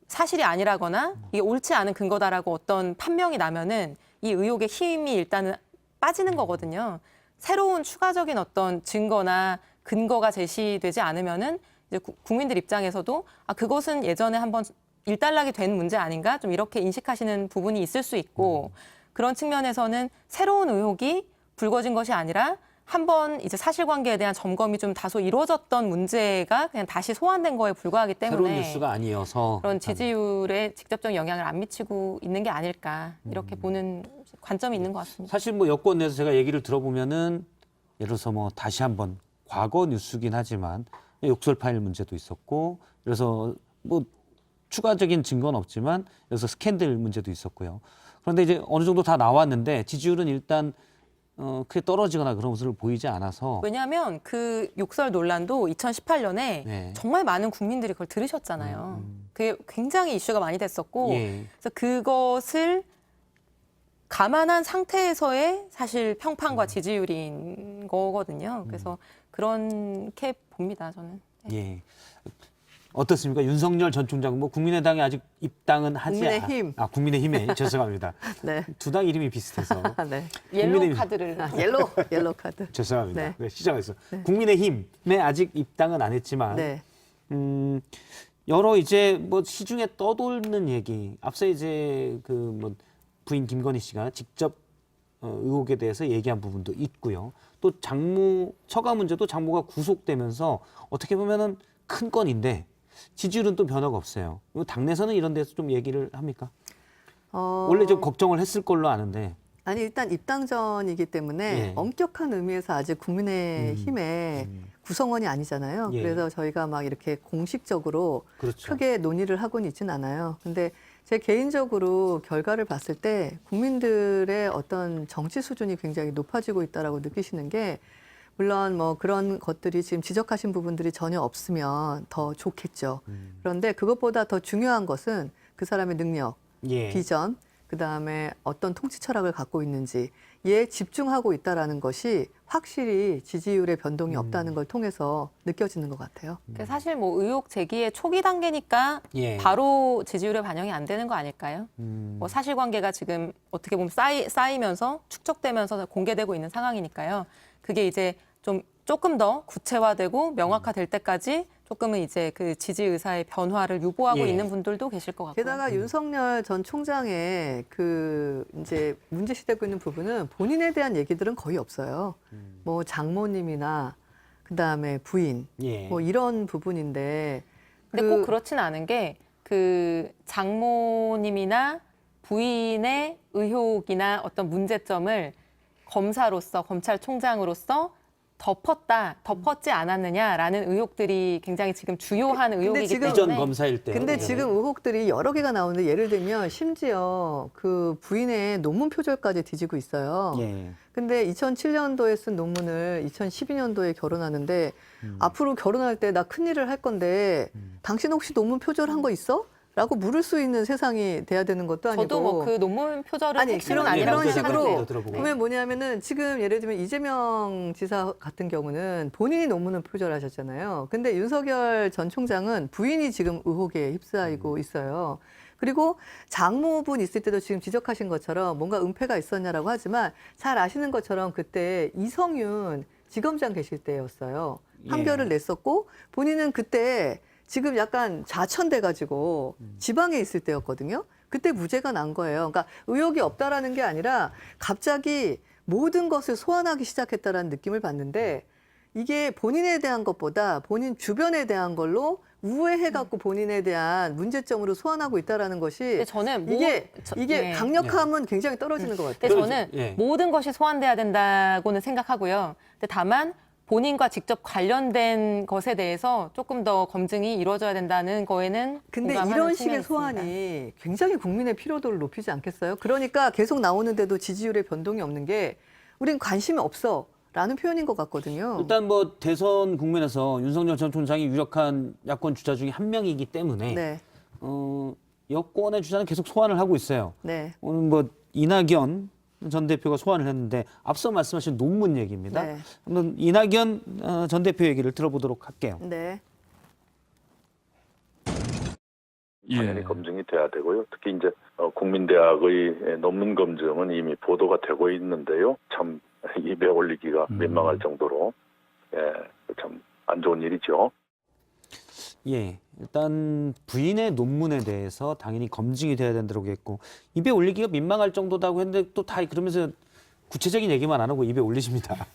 Speaker 5: 사실이 아니라거나 이게 옳지 않은 근거다라고 어떤 판명이 나면은 이 의혹의 힘이 일단은 빠지는 거거든요. 새로운 추가적인 어떤 증거나 근거가 제시되지 않으면은 이제 국민들 입장에서도 아 그것은 예전에 한번 일단락이 된 문제 아닌가 좀 이렇게 인식하시는 부분이 있을 수 있고 그런 측면에서는 새로운 의혹이 불거진 것이 아니라 한번 이제 사실관계에 대한 점검이 좀 다소 이루어졌던 문제가 그냥 다시 소환된 거에 불과하기 때문에
Speaker 1: 새로운 뉴스가 아니어서
Speaker 5: 그런 지지율에 직접적인 영향을 안 미치고 있는 게 아닐까 이렇게 보는 관점이 있는 것 같습니다.
Speaker 1: 사실 뭐 여권 내에서 제가 얘기를 들어보면은 예를 들어서 뭐 다시 한번 과거 뉴스긴 하지만 욕설 파일 문제도 있었고 그래서 뭐 추가적인 증거는 없지만 그래서 스캔들 문제도 있었고요. 그런데 이제 어느 정도 다 나왔는데 지지율은 일단 크게 떨어지거나 그런 모습을 보이지 않아서
Speaker 5: 왜냐하면 그 욕설 논란도 2018년에
Speaker 1: 네.
Speaker 5: 정말 많은 국민들이 그걸 들으셨잖아요. 그게 굉장히 이슈가 많이 됐었고
Speaker 1: 예.
Speaker 5: 그래서 그것을 감안한 상태에서의 사실 평판과 지지율인 거거든요. 그래서 그렇게 봅니다, 저는.
Speaker 1: 예. 어떻습니까? 윤석열 전 총장 뭐 국민의당에 아직 입당은 하지
Speaker 4: 국민의힘.
Speaker 1: 국민의힘에 죄송합니다.
Speaker 4: 네.
Speaker 1: 두 당 이름이 비슷해서
Speaker 4: 네.
Speaker 5: 옐로우 카드를.
Speaker 4: 옐로우 카드.
Speaker 1: 죄송합니다.
Speaker 4: 네.
Speaker 1: 네, 시작했어. 국민의힘에 아직 입당은 안 했지만
Speaker 4: 네.
Speaker 1: 여러 이제 뭐 시중에 떠도는 얘기. 앞서 이제 그 뭐 부인 김건희 씨가 직접 의혹에 대해서 얘기한 부분도 있고요. 또 장모 처가 문제도 장모가 구속되면서 어떻게 보면은 큰 건인데 지지율은 또 변화가 없어요. 당내에서는 이런 데서 좀 얘기를 합니까? 원래 좀 걱정을 했을 걸로 아는데.
Speaker 4: 아니 일단 입당 전이기 때문에
Speaker 1: 예.
Speaker 4: 엄격한 의미에서 아직 국민의힘의 구성원이 아니잖아요.
Speaker 1: 예.
Speaker 4: 그래서 저희가 막 이렇게 공식적으로
Speaker 1: 그렇죠.
Speaker 4: 크게 논의를 하고는 있진 않아요. 근데 제 개인적으로 결과를 봤을 때 국민들의 어떤 정치 수준이 굉장히 높아지고 있다라고 느끼시는 게 물론 뭐 그런 것들이 지금 지적하신 부분들이 전혀 없으면 더 좋겠죠. 그런데 그것보다 더 중요한 것은 그 사람의 능력,
Speaker 1: 예.
Speaker 4: 비전, 그다음에 어떤 통치 철학을 갖고 있는지에 집중하고 있다라는 것이 확실히 지지율의 변동이 없다는 걸 통해서 느껴지는 것 같아요.
Speaker 5: 사실 뭐 의혹 제기의 초기 단계니까
Speaker 1: 예.
Speaker 5: 바로 지지율에 반영이 안 되는 거 아닐까요? 뭐 사실관계가 지금 어떻게 보면 쌓이면서 축적되면서 공개되고 있는 상황이니까요. 그게 이제 좀 조금 더 구체화되고 명확화될 때까지 조금은 이제 그 지지 의사의 변화를 유보하고
Speaker 1: 예.
Speaker 5: 있는 분들도 계실 것 같고요.
Speaker 4: 게다가 윤석열 전 총장의 그 이제 문제시되고 있는 부분은 본인에 대한 얘기들은 거의 없어요. 뭐 장모님이나 그다음에 부인
Speaker 1: 예.
Speaker 4: 뭐 이런 부분인데
Speaker 5: 근데 꼭 그렇진 않은 게 그 장모님이나 부인의 의혹이나 어떤 문제점을 검사로서 검찰총장으로서 덮었지 않았느냐라는 의혹들이 굉장히 지금 주요한 의혹이기
Speaker 4: 지금
Speaker 5: 때문에
Speaker 1: 이전 검사일 때.
Speaker 4: 근데 지금 의혹들이 여러 개가 나오는데 예를 들면 심지어 그 부인의 논문 표절까지 뒤지고 있어요.
Speaker 1: 예.
Speaker 4: 근데 2007년도에 쓴 논문을 2012년도에 결혼하는데 앞으로 결혼할 때 나 큰일을 할 건데 당신 혹시 논문 표절한 거 있어? 라고 물을 수 있는 세상이 돼야 되는 것도 아니고.
Speaker 5: 저도 뭐 그 논문 표절은
Speaker 4: 아니,
Speaker 5: 핵심은
Speaker 4: 그런
Speaker 5: 아니라고
Speaker 4: 식으로
Speaker 5: 생각해요.
Speaker 1: 들어보고.
Speaker 4: 보면 뭐냐면은 지금 예를 들면 이재명 지사 같은 경우는 본인이 논문을 표절하셨잖아요. 근데 윤석열 전 총장은 부인이 지금 의혹에 휩싸이고 있어요. 그리고 장모분 있을 때도 지금 지적하신 것처럼 뭔가 은폐가 있었냐라고 하지만 잘 아시는 것처럼 그때 이성윤 지검장 계실 때였어요. 판결을 냈었고 본인은 그때 지금 약간 좌천돼가지고 지방에 있을 때였거든요. 그때 무죄가 난 거예요. 그러니까 의혹이 없다라는 게 아니라 갑자기 모든 것을 소환하기 시작했다라는 느낌을 받는데 이게 본인에 대한 것보다 본인 주변에 대한 걸로 우회해갖고 본인에 대한 문제점으로 소환하고 있다라는 것이
Speaker 5: 근데 저는
Speaker 4: 이게
Speaker 5: 네.
Speaker 4: 강력함은 굉장히 떨어지는 것 같아요.
Speaker 5: 근데 저는
Speaker 1: 예.
Speaker 5: 모든 것이 소환돼야 된다고는 생각하고요. 근데 다만 본인과 직접 관련된 것에 대해서 조금 더 검증이 이루어져야 된다는 거에는
Speaker 4: 근데
Speaker 5: 공감하는
Speaker 4: 이런
Speaker 5: 측면이
Speaker 4: 식의
Speaker 5: 있습니다.
Speaker 4: 소환이 굉장히 국민의 피로도를 높이지 않겠어요? 그러니까 계속 나오는데도 지지율의 변동이 없는 게 우린 관심이 없어 라는 표현인 것 같거든요.
Speaker 1: 일단 뭐 대선 국면에서 윤석열 전 총장이 유력한 야권 주자 중에 한 명이기 때문에
Speaker 4: 네.
Speaker 1: 여권의 주자는 계속 소환을 하고 있어요.
Speaker 4: 네.
Speaker 1: 오늘 뭐 이낙연 전 대표가 소환을 했는데 앞서 말씀하신 논문 얘기입니다.
Speaker 4: 네.
Speaker 1: 한번 이낙연 전 대표 얘기를 들어보도록 할게요.
Speaker 4: 네.
Speaker 13: 당연히 검증이 돼야 되고요. 특히 이제 국민대학의 논문 검증은 이미 보도가 되고 있는데요. 참 입에 올리기가 민망할 정도로 참 안 좋은 일이죠.
Speaker 1: 예, 일단 부인의 논문에 대해서 당연히 검증이 돼야 된다고 했고 입에 올리기가 민망할 정도다고 했는데 또 다 그러면서 구체적인 얘기만 안 하고 입에 올리십니다.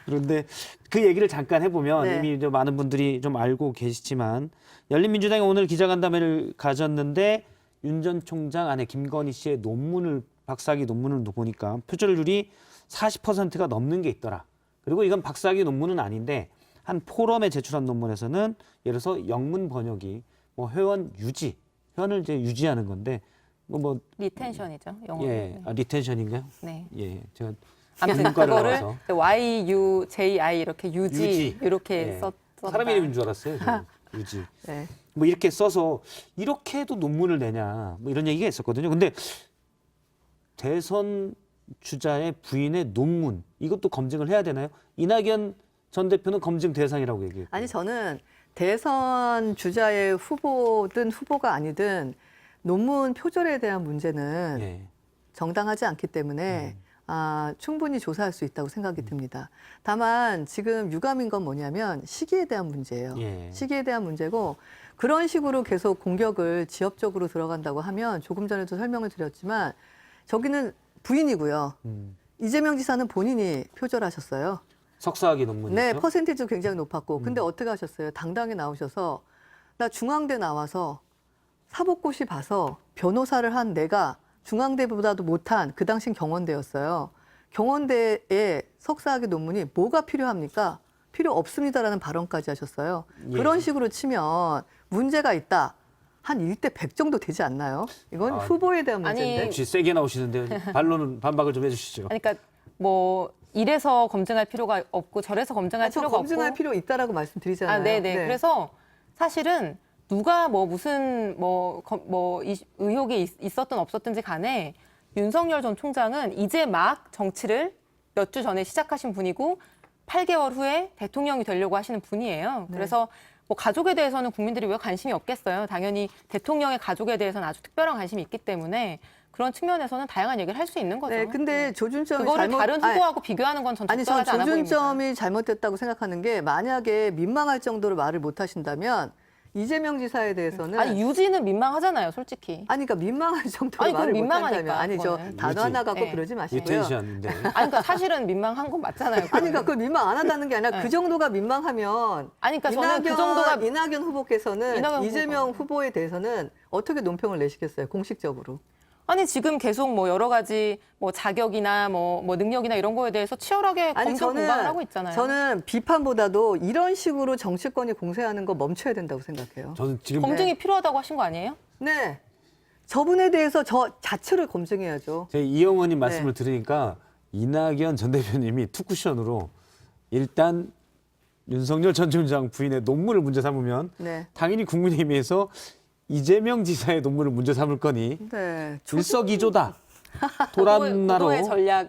Speaker 1: 그런데 그 얘기를 잠깐 해보면
Speaker 4: 네.
Speaker 1: 이미 이제 많은 분들이 좀 알고 계시지만 열린민주당이 오늘 기자간담회를 가졌는데 윤 전 총장 아내 김건희 씨의 논문을 박사학위 논문을 보니까 표절률이 40%가 넘는 게 있더라. 그리고 이건 박사학위 논문은 아닌데 한 포럼에 제출한 논문에서는 예를 들어서 영문 번역이 뭐 회원 유지, 회원을 이제 유지하는 건데 뭐
Speaker 5: 리텐션이죠. 영어로.
Speaker 1: 예, 리텐션인가요?
Speaker 5: 네.
Speaker 1: 예, 제가
Speaker 5: 아무튼
Speaker 1: 문과를
Speaker 5: 그거를
Speaker 1: 나와서
Speaker 5: YUJI 이렇게 유지
Speaker 1: 유지.
Speaker 5: 이렇게
Speaker 1: 예.
Speaker 5: 썼다.
Speaker 1: 사람 이름인 줄 알았어요. 저는. 유지.
Speaker 4: 네.
Speaker 1: 뭐 이렇게 써서 이렇게 해도 논문을 내냐 뭐 이런 얘기가 있었거든요. 근데 대선 주자의 부인의 논문 이것도 검증을 해야 되나요? 이낙연 전 대표는 검증 대상이라고 얘기했고.
Speaker 4: 아니 저는 대선 주자의 후보든 후보가 아니든 논문 표절에 대한 문제는
Speaker 1: 예.
Speaker 4: 정당하지 않기 때문에 충분히 조사할 수 있다고 생각이 듭니다. 다만 지금 유감인 건 뭐냐면 시기에 대한 문제예요.
Speaker 1: 예.
Speaker 4: 시기에 대한 문제고 그런 식으로 계속 공격을 지역적으로 들어간다고 하면 조금 전에도 설명을 드렸지만 저기는 부인이고요. 이재명 지사는 본인이 표절하셨어요.
Speaker 1: 석사학위 논문이죠.
Speaker 4: 네, 퍼센티지도 굉장히 높았고. 근데 어떻게 하셨어요? 당당히 나오셔서 나 중앙대 나와서 사법고시 봐서 변호사를 한 내가 중앙대보다도 못한 그 당시엔 경원대였어요. 경원대의 석사학위 논문이 뭐가 필요합니까? 필요 없습니다라는 발언까지 하셨어요.
Speaker 1: 예.
Speaker 4: 그런 식으로 치면 문제가 있다. 한 1대 100 정도 되지 않나요? 이건 후보에 대한 문제인데.
Speaker 1: 역시 세게 나오시는데요. 반론은 반박을 좀 해주시죠.
Speaker 5: 그러니까 뭐 이래서 검증할 필요가 없고 저래서 검증할
Speaker 4: 저
Speaker 5: 필요가
Speaker 4: 검증할
Speaker 5: 없고.
Speaker 4: 필요 있다라고 말씀드리잖아요.
Speaker 5: 네네.
Speaker 4: 네.
Speaker 5: 그래서 사실은 누가 뭐 무슨 의혹이 있었든 없었든지 간에 윤석열 전 총장은 이제 막 정치를 몇 주 전에 시작하신 분이고 8개월 후에 대통령이 되려고 하시는 분이에요.
Speaker 4: 네.
Speaker 5: 그래서 뭐 가족에 대해서는 국민들이 왜 관심이 없겠어요. 당연히 대통령의 가족에 대해서는 아주 특별한 관심이 있기 때문에 그런 측면에서는 다양한 얘기를 할 수 있는 거죠.
Speaker 4: 네, 근데 조준점이
Speaker 5: 그거를 다른 후보하고 비교하는 건 전
Speaker 4: 아니, 전
Speaker 5: 적절하지 않아 보입니다.
Speaker 4: 조준점이 잘못됐다고 생각하는 게 만약에 민망할 정도로 말을 못 하신다면 이재명 지사에 대해서는
Speaker 5: 아니 유지는 민망하잖아요, 솔직히.
Speaker 4: 아니 그러니까 민망할 정도로
Speaker 5: 아니, 그건
Speaker 4: 말을 못
Speaker 5: 민망하니까,
Speaker 4: 한다면 아니 저
Speaker 5: 그거는.
Speaker 4: 단어 하나 갖고
Speaker 5: 네.
Speaker 4: 그러지 마시고요.
Speaker 1: 리텐션인데.
Speaker 5: 아니 그러니까 사실은 민망한 건 맞잖아요.
Speaker 4: 아니 그러니까 그걸 민망 안 한다는 게 아니라
Speaker 5: 네.
Speaker 4: 그 정도가 민망하면
Speaker 5: 아니 그러니까 저는 그 정도가
Speaker 4: 이낙연 후보께서는
Speaker 5: 이낙연
Speaker 4: 이재명
Speaker 5: 후보가.
Speaker 4: 후보에 대해서는 어떻게 논평을 내시겠어요? 공식적으로.
Speaker 5: 아니 지금 계속 뭐 여러 가지 뭐 자격이나 뭐 능력이나 이런 거에 대해서 치열하게 검증 공방을 하고 있잖아요.
Speaker 4: 저는 비판보다도 이런 식으로 정치권이 공세하는 거 멈춰야 된다고 생각해요.
Speaker 1: 저는 지금
Speaker 5: 검증이 필요하다고 하신 거 아니에요?
Speaker 4: 네. 저분에 대해서 저 자체를 검증해야죠.
Speaker 1: 제 이영원님
Speaker 4: 네.
Speaker 1: 말씀을 들으니까 이낙연 전 대표님이 투쿠션으로 일단 윤석열 전 총장 부인의 논문을 문제 삼으면
Speaker 4: 네.
Speaker 1: 당연히 국민의힘에서 이재명 지사의 논문을 문제 삼을 거니
Speaker 4: 네.
Speaker 1: 일석이조다. 도란나로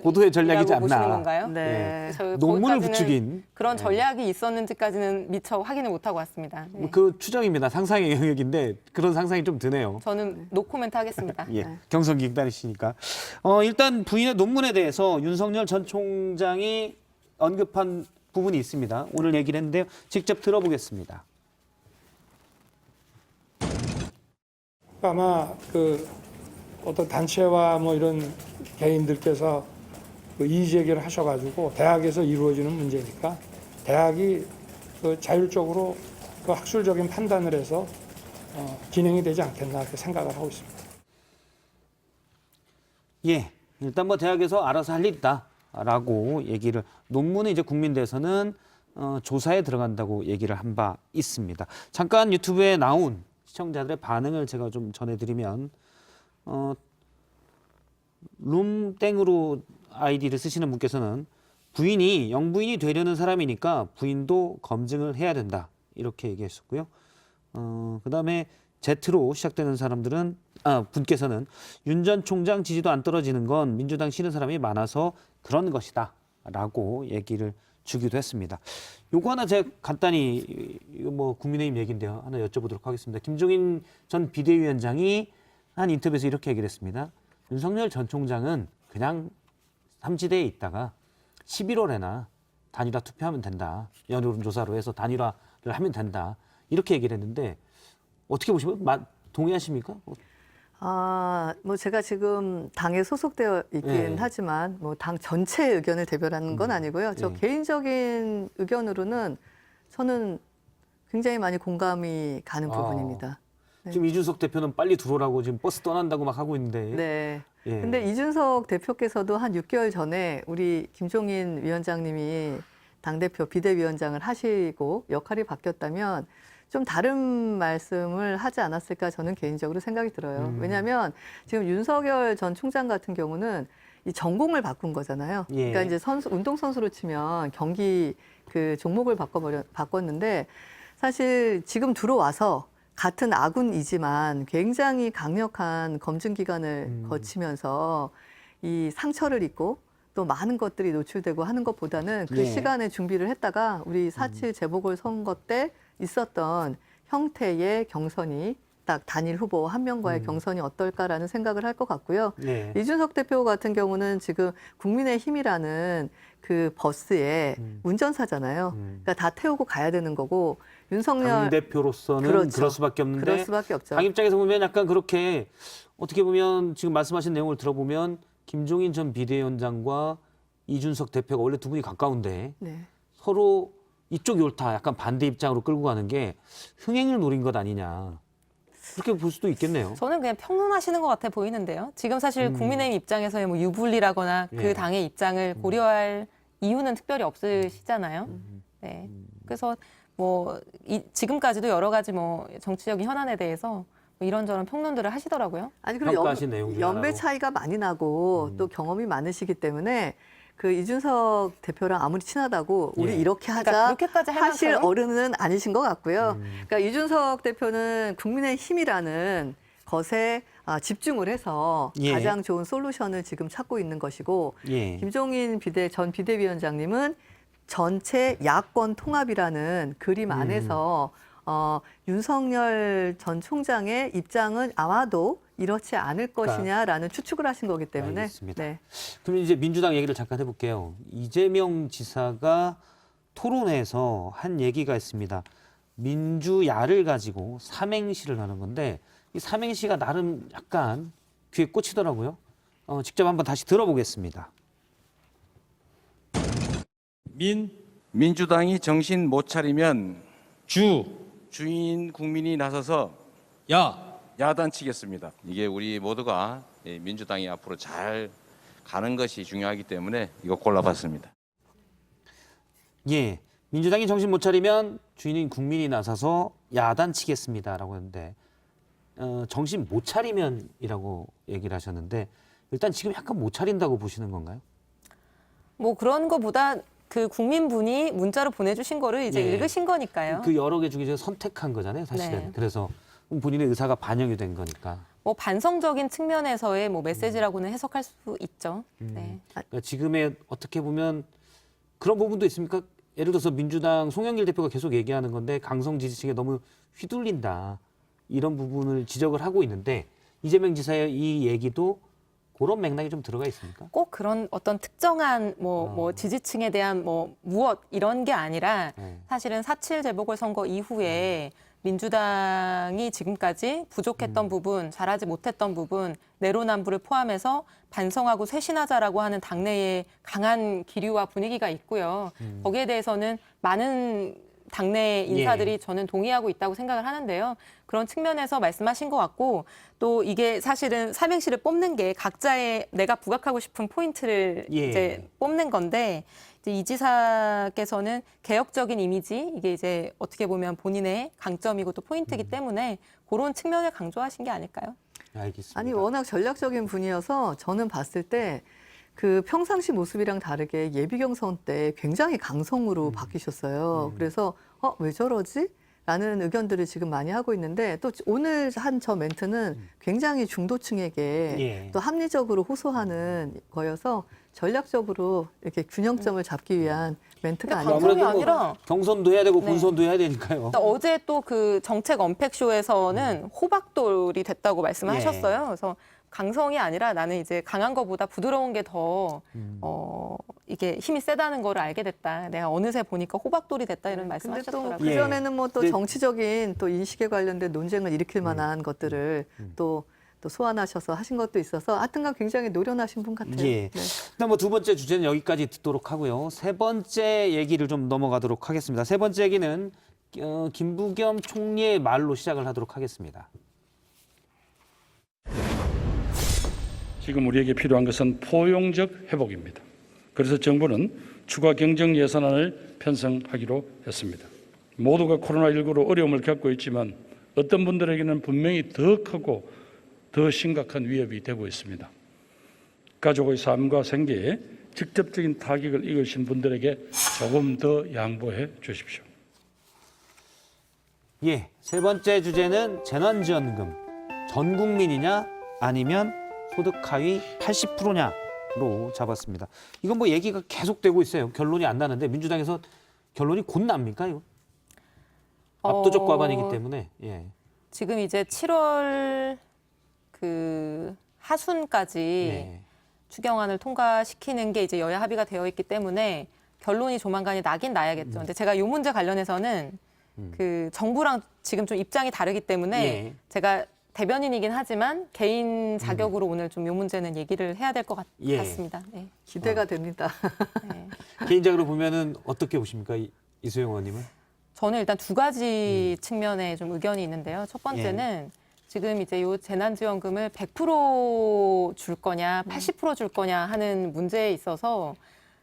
Speaker 5: 고도의
Speaker 1: 전략이지
Speaker 5: 보시는
Speaker 1: 않나.
Speaker 5: 건가요?
Speaker 4: 네.
Speaker 5: 저
Speaker 1: 논문을
Speaker 5: 거기까지는
Speaker 1: 부추긴
Speaker 5: 그런 전략이 있었는지까지는 미처 확인을 못 하고 왔습니다. 네.
Speaker 1: 그 추정입니다. 상상의 영역인데 그런 상상이 좀 드네요.
Speaker 5: 저는 노코멘트 하겠습니다.
Speaker 1: 예, 경선기 기다리시니까. 일단 부인의 논문에 대해서 윤석열 전 총장이 언급한 부분이 있습니다. 오늘 얘기를 했는데요. 직접 들어보겠습니다.
Speaker 12: 아마 그 어떤 단체와 뭐 이런 개인들께서 그 이의 제기를 하셔가지고 대학에서 이루어지는 문제니까 대학이 그 자율적으로 그 학술적인 판단을 해서 진행이 되지 않겠나 이렇게 생각을 하고 있습니다.
Speaker 1: 예, 일단 뭐 대학에서 알아서 할 일 있다라고 얘기를 논문은 이제 국민대에서는 조사에 들어간다고 얘기를 한 바 있습니다. 잠깐 유튜브에 나온 시청자들의 반응을 제가 좀 전해드리면 룸땡으로 아이디를 쓰시는 분께서는 부인이 영부인이 되려는 사람이니까 부인도 검증을 해야 된다 이렇게 얘기했었고요. 그다음에 Z로 시작되는 사람들은 분께서는 윤 전 총장 지지도 안 떨어지는 건 민주당 싫은 사람이 많아서 그런 것이다라고 얘기를 주기도 했습니다. 요거 하나 제가 간단히 이거 뭐 국민의힘 얘기인데요. 하나 여쭤보도록 하겠습니다. 김종인 전 비대위원장이 한 인터뷰에서 이렇게 얘기를 했습니다. 윤석열 전 총장은 그냥 삼지대에 있다가 11월에나 단일화 투표하면 된다. 여론조사로 해서 단일화를 하면 된다. 이렇게 얘기를 했는데 어떻게 보시면 동의하십니까?
Speaker 4: 뭐 제가 지금 당에 소속되어 있긴 하지만 뭐 당 전체의 의견을 대변하는 건 아니고요. 저 개인적인 의견으로는 저는 굉장히 많이 공감이 가는 부분입니다. 네.
Speaker 1: 지금 이준석 대표는 빨리 들어오라고 지금 버스 떠난다고 막 하고 있는데.
Speaker 4: 네.
Speaker 1: 예.
Speaker 4: 근데 이준석 대표께서도 한 6개월 전에 우리 김종인 위원장님이 당대표 비대위원장을 하시고 역할이 바뀌었다면 좀 다른 말씀을 하지 않았을까 저는 개인적으로 생각이 들어요. 왜냐하면 지금 윤석열 전 총장 같은 경우는 이 전공을 바꾼 거잖아요.
Speaker 1: 예.
Speaker 4: 그러니까 이제 운동선수로 치면 경기 그 종목을 바꿨는데 사실 지금 들어와서 같은 아군이지만 굉장히 강력한 검증 기간을 거치면서 이 상처를 입고 또 많은 것들이 노출되고 하는 것보다는 그 시간에 준비를 했다가 우리 4.7 재보궐선거 때 있었던 형태의 경선이 딱 단일 후보 한 명과의 경선이 어떨까라는 생각을 할 것 같고요.
Speaker 1: 네.
Speaker 4: 이준석 대표 같은 경우는 지금 국민의힘이라는 그 버스의 운전사잖아요. 그러니까 다 태우고 가야 되는 거고 윤석열
Speaker 1: 당 대표로서는
Speaker 4: 그렇죠.
Speaker 1: 그럴 수밖에 없는데
Speaker 4: 그럴 수밖에 없죠.
Speaker 1: 당 입장에서 보면 약간 그렇게 어떻게 보면 지금 말씀하신 내용을 들어보면 김종인 전 비대위원장과 이준석 대표가 원래 두 분이 가까운데
Speaker 4: 네.
Speaker 1: 서로 이쪽이 옳다 약간 반대 입장으로 끌고 가는 게 흥행을 노린 것 아니냐 그렇게 볼 수도 있겠네요.
Speaker 5: 저는 그냥 평론하시는 것 같아 보이는데요. 지금 사실 국민의힘 입장에서의 뭐 유불리라거나 그 당의 입장을 고려할 이유는 특별히 없으시잖아요. 네. 그래서 뭐 지금까지도 여러 가지 뭐 정치적인 현안에 대해서 뭐 이런저런 평론들을 하시더라고요.
Speaker 4: 아니 그리고
Speaker 1: 평가하신 내용 중에
Speaker 4: 연배
Speaker 1: 하나로.
Speaker 4: 차이가 많이 나고 또 경험이 많으시기 때문에 그 이준석 대표랑 아무리 친하다고 우리
Speaker 1: 예.
Speaker 4: 이렇게 하자
Speaker 5: 그러니까 그렇게까지 할
Speaker 4: 하실
Speaker 5: 만큼?
Speaker 4: 어른은 아니신 것 같고요. 그러니까 이준석 대표는 국민의힘이라는 것에 집중을 해서
Speaker 1: 예.
Speaker 4: 가장 좋은 솔루션을 지금 찾고 있는 것이고
Speaker 1: 예.
Speaker 4: 김종인 전 비대위원장님은 전체 야권 통합이라는 그림 안에서 윤석열 전 총장의 입장은 아마도 이렇지 않을 것이냐라는 추측을 하신 거기 때문에.
Speaker 1: 알겠습니다.
Speaker 4: 네.
Speaker 1: 그럼 이제 민주당 얘기를 잠깐 해볼게요. 이재명 지사가 토론회에서 한 얘기가 있습니다. 민주야를 가지고 삼행시를 하는 건데 이 삼행시가 나름 약간 귀에 꽂히더라고요. 직접 한번 다시 들어보겠습니다.
Speaker 14: 민주당이 정신 못 차리면 주인 국민이 나서서 야단치겠습니다. 이게 우리 모두가 민주당이 앞으로 잘 가는 것이 중요하기 때문에 이거 골라봤습니다.
Speaker 1: 예, 민주당이 정신 못 차리면 주인인 국민이 나서서 야단치겠습니다라고 했는데 정신 못 차리면이라고 얘기를 하셨는데 일단 지금 약간 못 차린다고 보시는 건가요?
Speaker 5: 뭐 그런 거보다 그 국민분이 문자로 보내주신 거를 이제
Speaker 1: 예.
Speaker 5: 읽으신 거니까요.
Speaker 1: 그 여러 개 중에 선택한 거잖아요, 사실은.
Speaker 5: 네.
Speaker 1: 그래서 본인의 의사가 반영이 된 거니까.
Speaker 5: 뭐 반성적인 측면에서의 뭐 메시지라고는 해석할 수 있죠. 네.
Speaker 1: 그러니까 지금의 어떻게 보면 그런 부분도 있습니까? 예를 들어서 민주당 송영길 대표가 계속 얘기하는 건데 강성 지지층에 너무 휘둘린다. 이런 부분을 지적을 하고 있는데 이재명 지사의 이 얘기도 그런 맥락이 좀 들어가 있습니까?
Speaker 5: 꼭 그런 어떤 특정한 뭐 지지층에 대한 뭐 무엇 이런 게 아니라 사실은 4.7 재보궐선거 이후에 민주당이 지금까지 부족했던 부분, 잘하지 못했던 부분, 내로남불을 포함해서 반성하고 쇄신하자라고 하는 당내의 강한 기류와 분위기가 있고요. 거기에 대해서는 많은 당내 인사들이 저는 동의하고 있다고 생각을 하는데요. 그런 측면에서 말씀하신 것 같고 또 이게 사실은 삼행시를 뽑는 게 각자의 내가 부각하고 싶은 포인트를 이제 뽑는 건데 이제 이 지사께서는 개혁적인 이미지 이게 이제 어떻게 보면 본인의 강점이고 또 포인트이기 때문에 그런 측면을 강조하신 게 아닐까요?
Speaker 1: 알겠습니다.
Speaker 4: 아니 워낙 전략적인 분이어서 저는 봤을 때 그 평상시 모습이랑 다르게 예비 경선 때 굉장히 강성으로 바뀌셨어요. 그래서 왜 저러지? 라는 의견들을 지금 많이 하고 있는데 또 오늘 한 저 멘트는 굉장히 중도층에게
Speaker 1: 예.
Speaker 4: 또 합리적으로 호소하는 거여서 전략적으로 이렇게 균형점을 잡기 위한 멘트가
Speaker 5: 근데
Speaker 4: 아니라
Speaker 5: 방송이 아니라
Speaker 1: 경선도 해야 되고
Speaker 5: 네.
Speaker 1: 본선도 해야 되니까요.
Speaker 5: 그러니까 어제 또 그 정책 언팩쇼에서는 호박돌이 됐다고 말씀을
Speaker 1: 예.
Speaker 5: 하셨어요. 그래서 강성이 아니라 나는 이제 강한 것보다 부드러운 게 더 이게 힘이 세다는 거를 알게 됐다. 내가 어느새 보니까 호박돌이 됐다 이런
Speaker 4: 근데 또
Speaker 5: 말씀하셨더라고요.
Speaker 4: 그전에는 뭐 또
Speaker 1: 네.
Speaker 4: 정치적인 또 인식에 관련된 논쟁을 일으킬 만한 것들을 또 소환하셔서 하신 것도 있어서 하여튼간 굉장히 노련하신 분 같아요.
Speaker 1: 예.
Speaker 4: 네.
Speaker 1: 일단 뭐 두 번째 주제는 여기까지 듣도록 하고요. 세 번째 얘기를 좀 넘어가도록 하겠습니다. 세 번째 얘기는 김부겸 총리의 말로 시작을 하도록 하겠습니다.
Speaker 12: 지금 우리에게 필요한 것은 포용적 회복입니다. 그래서 정부는 추가 경정 예산안을 편성하기로 했습니다. 모두가 코로나19로 어려움을 겪고 있지만 어떤 분들에게는 분명히 더 크고 더 심각한 위협이 되고 있습니다. 가족의 삶과 생계에 직접적인 타격을 입으신 분들에게 조금 더 양보해 주십시오.
Speaker 1: 예, 세 번째 주제는 재난지원금. 전 국민이냐 아니면 소득 하위 80%냐로 잡았습니다. 이건 뭐 얘기가 계속되고 있어요. 결론이 안 나는데 민주당에서 결론이 곧 납니까? 이거? 압도적 과반이기 때문에. 예.
Speaker 5: 지금 이제 7월 그 하순까지
Speaker 1: 예.
Speaker 5: 추경안을 통과시키는 게 이제 여야 합의가 되어 있기 때문에 결론이 조만간에 나긴 나야겠죠. 근데 제가 이 문제 관련해서는 그 정부랑 지금 좀 입장이 다르기 때문에
Speaker 1: 예.
Speaker 5: 제가 대변인이긴 하지만 개인 자격으로 오늘 좀 이 문제는 얘기를 해야 될 것
Speaker 1: 예.
Speaker 5: 같습니다. 네.
Speaker 4: 기대가 됩니다.
Speaker 5: 네.
Speaker 1: 개인적으로 보면은 어떻게 보십니까? 이수영 의원님은?
Speaker 5: 저는 일단 두 가지 측면에 좀 의견이 있는데요. 첫 번째는 지금 이제 요 재난지원금을 100%줄 거냐, 80%줄 거냐 하는 문제에 있어서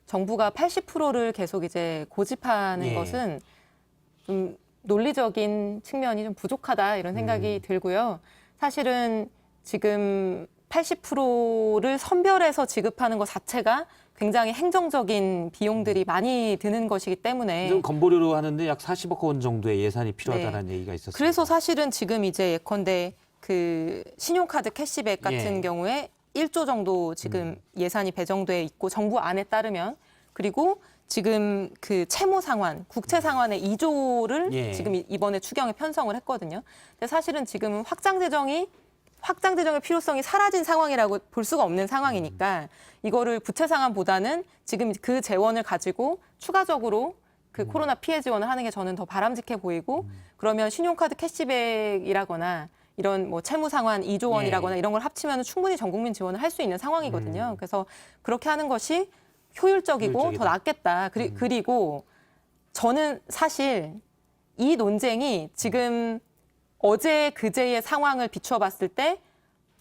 Speaker 5: 정부가 80%를 계속 이제 고집하는
Speaker 1: 예.
Speaker 5: 것은 좀 논리적인 측면이 좀 부족하다 이런 생각이 들고요. 사실은 지금 80%를 선별해서 지급하는 것 자체가 굉장히 행정적인 비용들이 많이 드는 것이기 때문에
Speaker 1: 좀 건보료로 하는데 약 40억 원 정도의 예산이 필요하다는 얘기가 있었습니다.
Speaker 5: 그래서 사실은 지금 이제 예컨대 그 신용카드 캐시백 같은
Speaker 1: 예.
Speaker 5: 경우에 1조 정도 지금 예산이 배정돼 있고 정부 안에 따르면 그리고 지금 그 채무 상환, 국채 상환의 2조를
Speaker 1: 예.
Speaker 5: 지금 이번에 추경에 편성을 했거든요. 근데 사실은 지금은 확장 재정의 필요성이 사라진 상황이라고 볼 수가 없는 상황이니까 이거를 부채 상환보다는 지금 그 재원을 가지고 추가적으로 그 코로나 피해 지원을 하는 게 저는 더 바람직해 보이고 그러면 신용카드 캐시백이라거나 이런 뭐 채무 상환 2조 원이라거나 이런 걸 합치면 충분히 전 국민 지원을 할 수 있는 상황이거든요. 그래서 그렇게 하는 것이 효율적이고 더 낫겠다. 그리고 저는 사실 이 논쟁이 지금 어제 그제의 상황을 비추어 봤을 때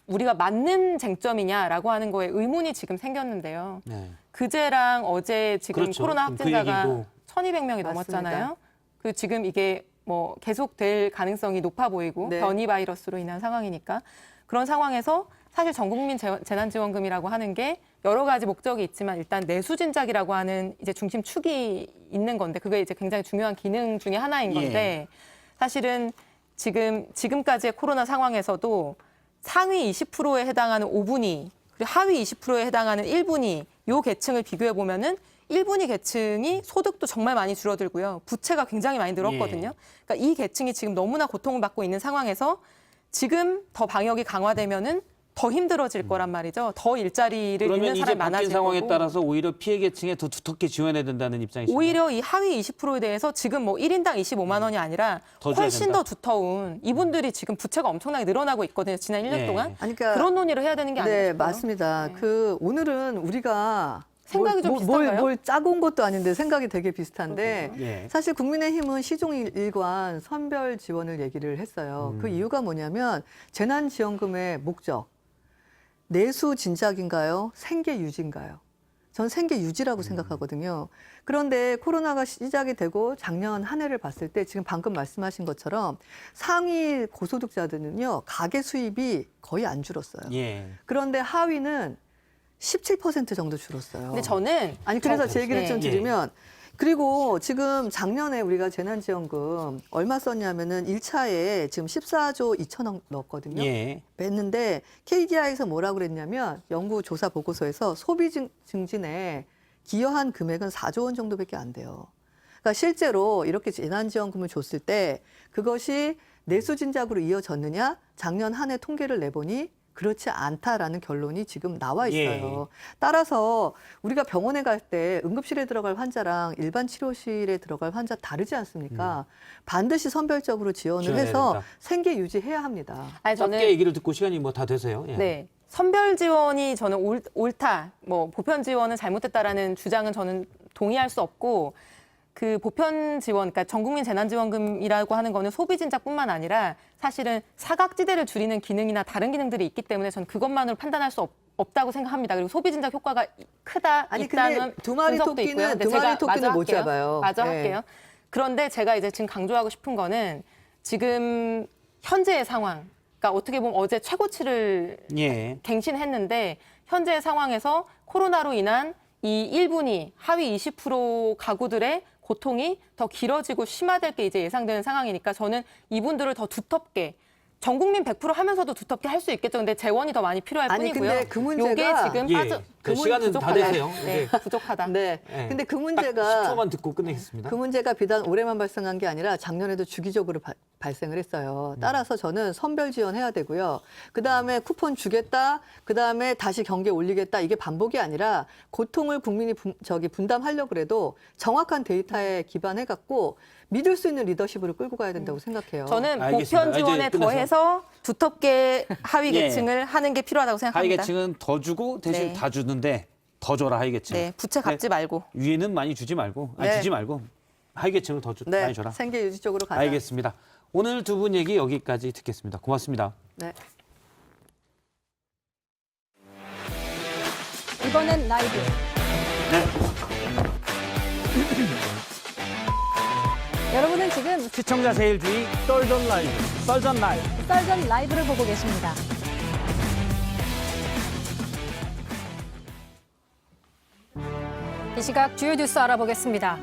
Speaker 5: 우리가 맞는 쟁점이냐라고 하는 거에 의문이 지금 생겼는데요.
Speaker 1: 네.
Speaker 5: 그제랑 어제 지금
Speaker 1: 그렇죠.
Speaker 5: 코로나
Speaker 1: 그
Speaker 5: 확진자가
Speaker 1: 얘기도
Speaker 5: 1,200명이 넘었잖아요. 그 지금 이게 뭐 계속될 가능성이 높아 보이고
Speaker 4: 네.
Speaker 5: 변이 바이러스로 인한 상황이니까 그런 상황에서 사실 전 국민 재난지원금이라고 하는 게 여러 가지 목적이 있지만 일단 내수 진작이라고 하는 이제 중심축이 있는 건데 그게 이제 굉장히 중요한 기능 중에 하나인 건데 사실은 지금까지의 코로나 상황에서도 상위 20%에 해당하는 5분위 그리고 하위 20%에 해당하는 1분위 요 계층을 비교해 보면은 1분위 계층이 소득도 정말 많이 줄어들고요. 부채가 굉장히 많이 늘었거든요. 그러니까 이 계층이 지금 너무나 고통을 받고 있는 상황에서 지금 더 방역이 강화되면은 더 힘들어질 거란 말이죠. 더 일자리를
Speaker 1: 그러면
Speaker 5: 잃는
Speaker 1: 이제
Speaker 5: 사람이
Speaker 1: 바뀐
Speaker 5: 많아질
Speaker 1: 상황에
Speaker 5: 거고.
Speaker 1: 따라서 오히려 피해 계층에 더 두텁게 지원해야 된다는 입장이시죠.
Speaker 5: 오히려 이 하위 20%에 대해서 지금 뭐 1인당 25만 원이 아니라
Speaker 1: 더 줘야
Speaker 5: 훨씬
Speaker 1: 된다?
Speaker 5: 더 두터운 이분들이 지금 부채가 엄청나게 늘어나고 있거든요. 지난 1년
Speaker 1: 네.
Speaker 5: 동안.
Speaker 4: 아니, 그러니까
Speaker 5: 그런 논의를 해야 되는 게 아니에요.
Speaker 4: 네, 맞습니다. 그 오늘은 우리가
Speaker 5: 생각이 좀 비슷한가요?
Speaker 4: 뭘 짜고 온 것도 아닌데 생각이 되게 비슷한데
Speaker 1: 예.
Speaker 4: 사실 국민의힘은 시종일관 선별 지원을 얘기를 했어요. 그 이유가 뭐냐면 재난지원금의 목적, 내수 진작인가요? 생계 유지인가요? 전 생계 유지라고 생각하거든요. 그런데 코로나가 시작이 되고 작년 한 해를 봤을 때 지금 방금 말씀하신 것처럼 상위 고소득자들은요, 가계 수입이 거의 안 줄었어요.
Speaker 1: 예.
Speaker 4: 그런데 하위는 17% 정도 줄었어요.
Speaker 5: 근데 저는
Speaker 4: 아니 그래서 제 얘기를 좀
Speaker 5: 네.
Speaker 4: 드리면 그리고 지금 작년에 우리가 재난지원금 얼마 썼냐면은 1차에 지금 14조 2천억 넣었거든요.
Speaker 1: 예.
Speaker 4: 뺐는데 KDI에서 뭐라고 그랬냐면 연구조사 보고서에서 소비 증진에 기여한 금액은 4조 원 정도밖에 안 돼요. 그러니까 실제로 이렇게 재난지원금을 줬을 때 그것이 내수 진작으로 이어졌느냐? 작년 한 해 통계를 내보니 그렇지 않다라는 결론이 지금 나와 있어요. 따라서 우리가 병원에 갈 때 응급실에 들어갈 환자랑 일반 치료실에 들어갈 환자 다르지 않습니까? 반드시 선별적으로 지원을 해서
Speaker 1: 된다.
Speaker 4: 생계 유지해야 합니다.
Speaker 5: 아니,
Speaker 1: 짧게 얘기를 듣고 시간이 뭐 다 되세요. 예.
Speaker 5: 네. 선별 지원이 저는 옳다, 뭐 보편 지원은 잘못됐다라는 주장은 저는 동의할 수 없고, 그 보편 지원, 그러니까 전국민 재난지원금이라고 하는 거는 소비 진작뿐만 아니라 사실은 사각지대를 줄이는 기능이나 다른 기능들이 있기 때문에 저는 그것만으로 판단할 수 없다고 생각합니다. 그리고 소비 진작 효과가 크다,
Speaker 4: 아니,
Speaker 5: 있다는
Speaker 4: 근데 두 마리
Speaker 5: 분석도 있고요.
Speaker 4: 토끼는
Speaker 5: 근데
Speaker 4: 두 마리
Speaker 5: 제가
Speaker 4: 토끼는
Speaker 5: 마저
Speaker 4: 못
Speaker 5: 할게요.
Speaker 4: 잡아요.
Speaker 5: 마저
Speaker 4: 네.
Speaker 5: 할게요. 그런데 제가 이제 지금 강조하고 싶은 거는 지금 현재의 상황, 그러니까 어떻게 보면 어제 최고치를
Speaker 1: 예.
Speaker 5: 갱신했는데 현재의 상황에서 코로나로 인한 이 1분위 하위 20% 가구들의 고통이 더 길어지고 심화될 게 이제 예상되는 상황이니까 저는 이분들을 더 두텁게 전 국민 100% 하면서도 두텁게 할 수 있겠죠. 근데 재원이 더 많이 필요할
Speaker 4: 아니,
Speaker 5: 뿐이고요.
Speaker 4: 근데 그 문제가-
Speaker 5: 요게 지금
Speaker 1: 예. 그 시간은 다
Speaker 5: 부족하다.
Speaker 1: 되세요.
Speaker 5: 네,
Speaker 1: 예.
Speaker 5: 부족하다.
Speaker 4: 네.
Speaker 1: 예.
Speaker 4: 근데 그
Speaker 1: 딱
Speaker 4: 문제가
Speaker 1: 10초만 듣고 끝내겠습니다.
Speaker 4: 그 문제가 비단 올해만 발생한 게 아니라 작년에도 주기적으로 발생을 했어요. 따라서 저는 선별 지원해야 되고요. 그다음에 쿠폰 주겠다. 그다음에 다시 경계 올리겠다. 이게 반복이 아니라 고통을 국민이 분담하려고 그래도 정확한 데이터에 기반해 갖고 믿을 수 있는 리더십으로 끌고 가야 된다고 생각해요.
Speaker 5: 저는
Speaker 1: 알겠습니다.
Speaker 5: 보편 지원에
Speaker 1: 이제 끝내서.
Speaker 5: 더해서 두텁게 하위
Speaker 1: 예.
Speaker 5: 계층을 하는 게 필요하다고
Speaker 1: 하위
Speaker 5: 생각합니다.
Speaker 1: 계층은 더 주고 대신
Speaker 5: 네.
Speaker 1: 다 주는데 더 줘라 하위 계층.
Speaker 5: 네, 부채 갚지 말고.
Speaker 1: 위에는 많이 주지 말고, 아니,
Speaker 4: 네.
Speaker 1: 주지 말고 하위 계층을 더
Speaker 4: 네,
Speaker 1: 많이 줘라.
Speaker 4: 생계 유지 쪽으로 가자.
Speaker 1: 알겠습니다. 오늘 두 분 얘기 여기까지 듣겠습니다. 고맙습니다.
Speaker 4: 네.
Speaker 3: 이번엔 라이브. 여러분은 지금
Speaker 1: 시청자 제일주의 썰전 라이브, 썰전 라이브.
Speaker 3: 썰전 라이브를 보고 계십니다. 이 시각 주요 뉴스 알아보겠습니다.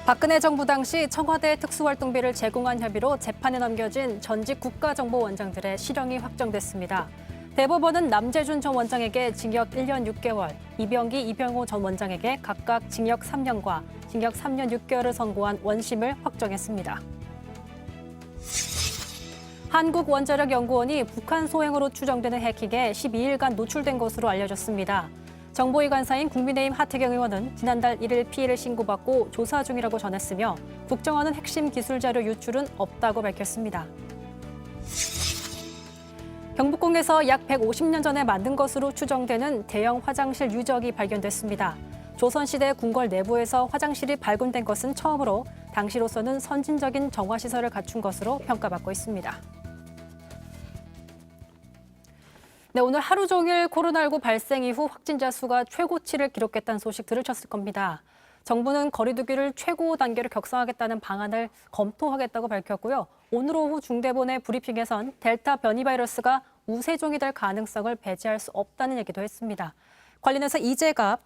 Speaker 3: 박근혜 정부 당시 청와대 특수활동비를 제공한 혐의로 재판에 넘겨진 전직 국가정보원장들의 실형이 확정됐습니다. 대법원은 남재준 전 원장에게 징역 1년 6개월, 이병기, 이병호 전 원장에게 각각 징역 3년과 징역 3년 6개월을 선고한 원심을 확정했습니다. 한국원자력연구원이 북한 소행으로 추정되는 해킹에 12일간 노출된 것으로 알려졌습니다. 정보위 관사인 국민의힘 하태경 의원은 지난달 1일 피해를 신고받고 조사 중이라고 전했으며 국정원은 핵심 기술 자료 유출은 없다고 밝혔습니다. 경복궁에서 약 150년 전에 만든 것으로 추정되는 대형 화장실 유적이 발견됐습니다. 조선시대 궁궐 내부에서 화장실이 발견된 것은 처음으로 당시로서는 선진적인 정화시설을 갖춘 것으로 평가받고 있습니다. 네, 오늘 하루 종일 코로나19 발생 이후 확진자 수가 최고치를 기록했다는 소식 들으셨을 겁니다. 정부는 거리 두기를 최고 단계로 격상하겠다는 방안을 검토하겠다고 밝혔고요. 오늘 오후 중대본의 브리핑에선 델타 변이 바이러스가 우세종이 될 가능성을 배제할 수 없다는 얘기도 했습니다. 관련해서 이재갑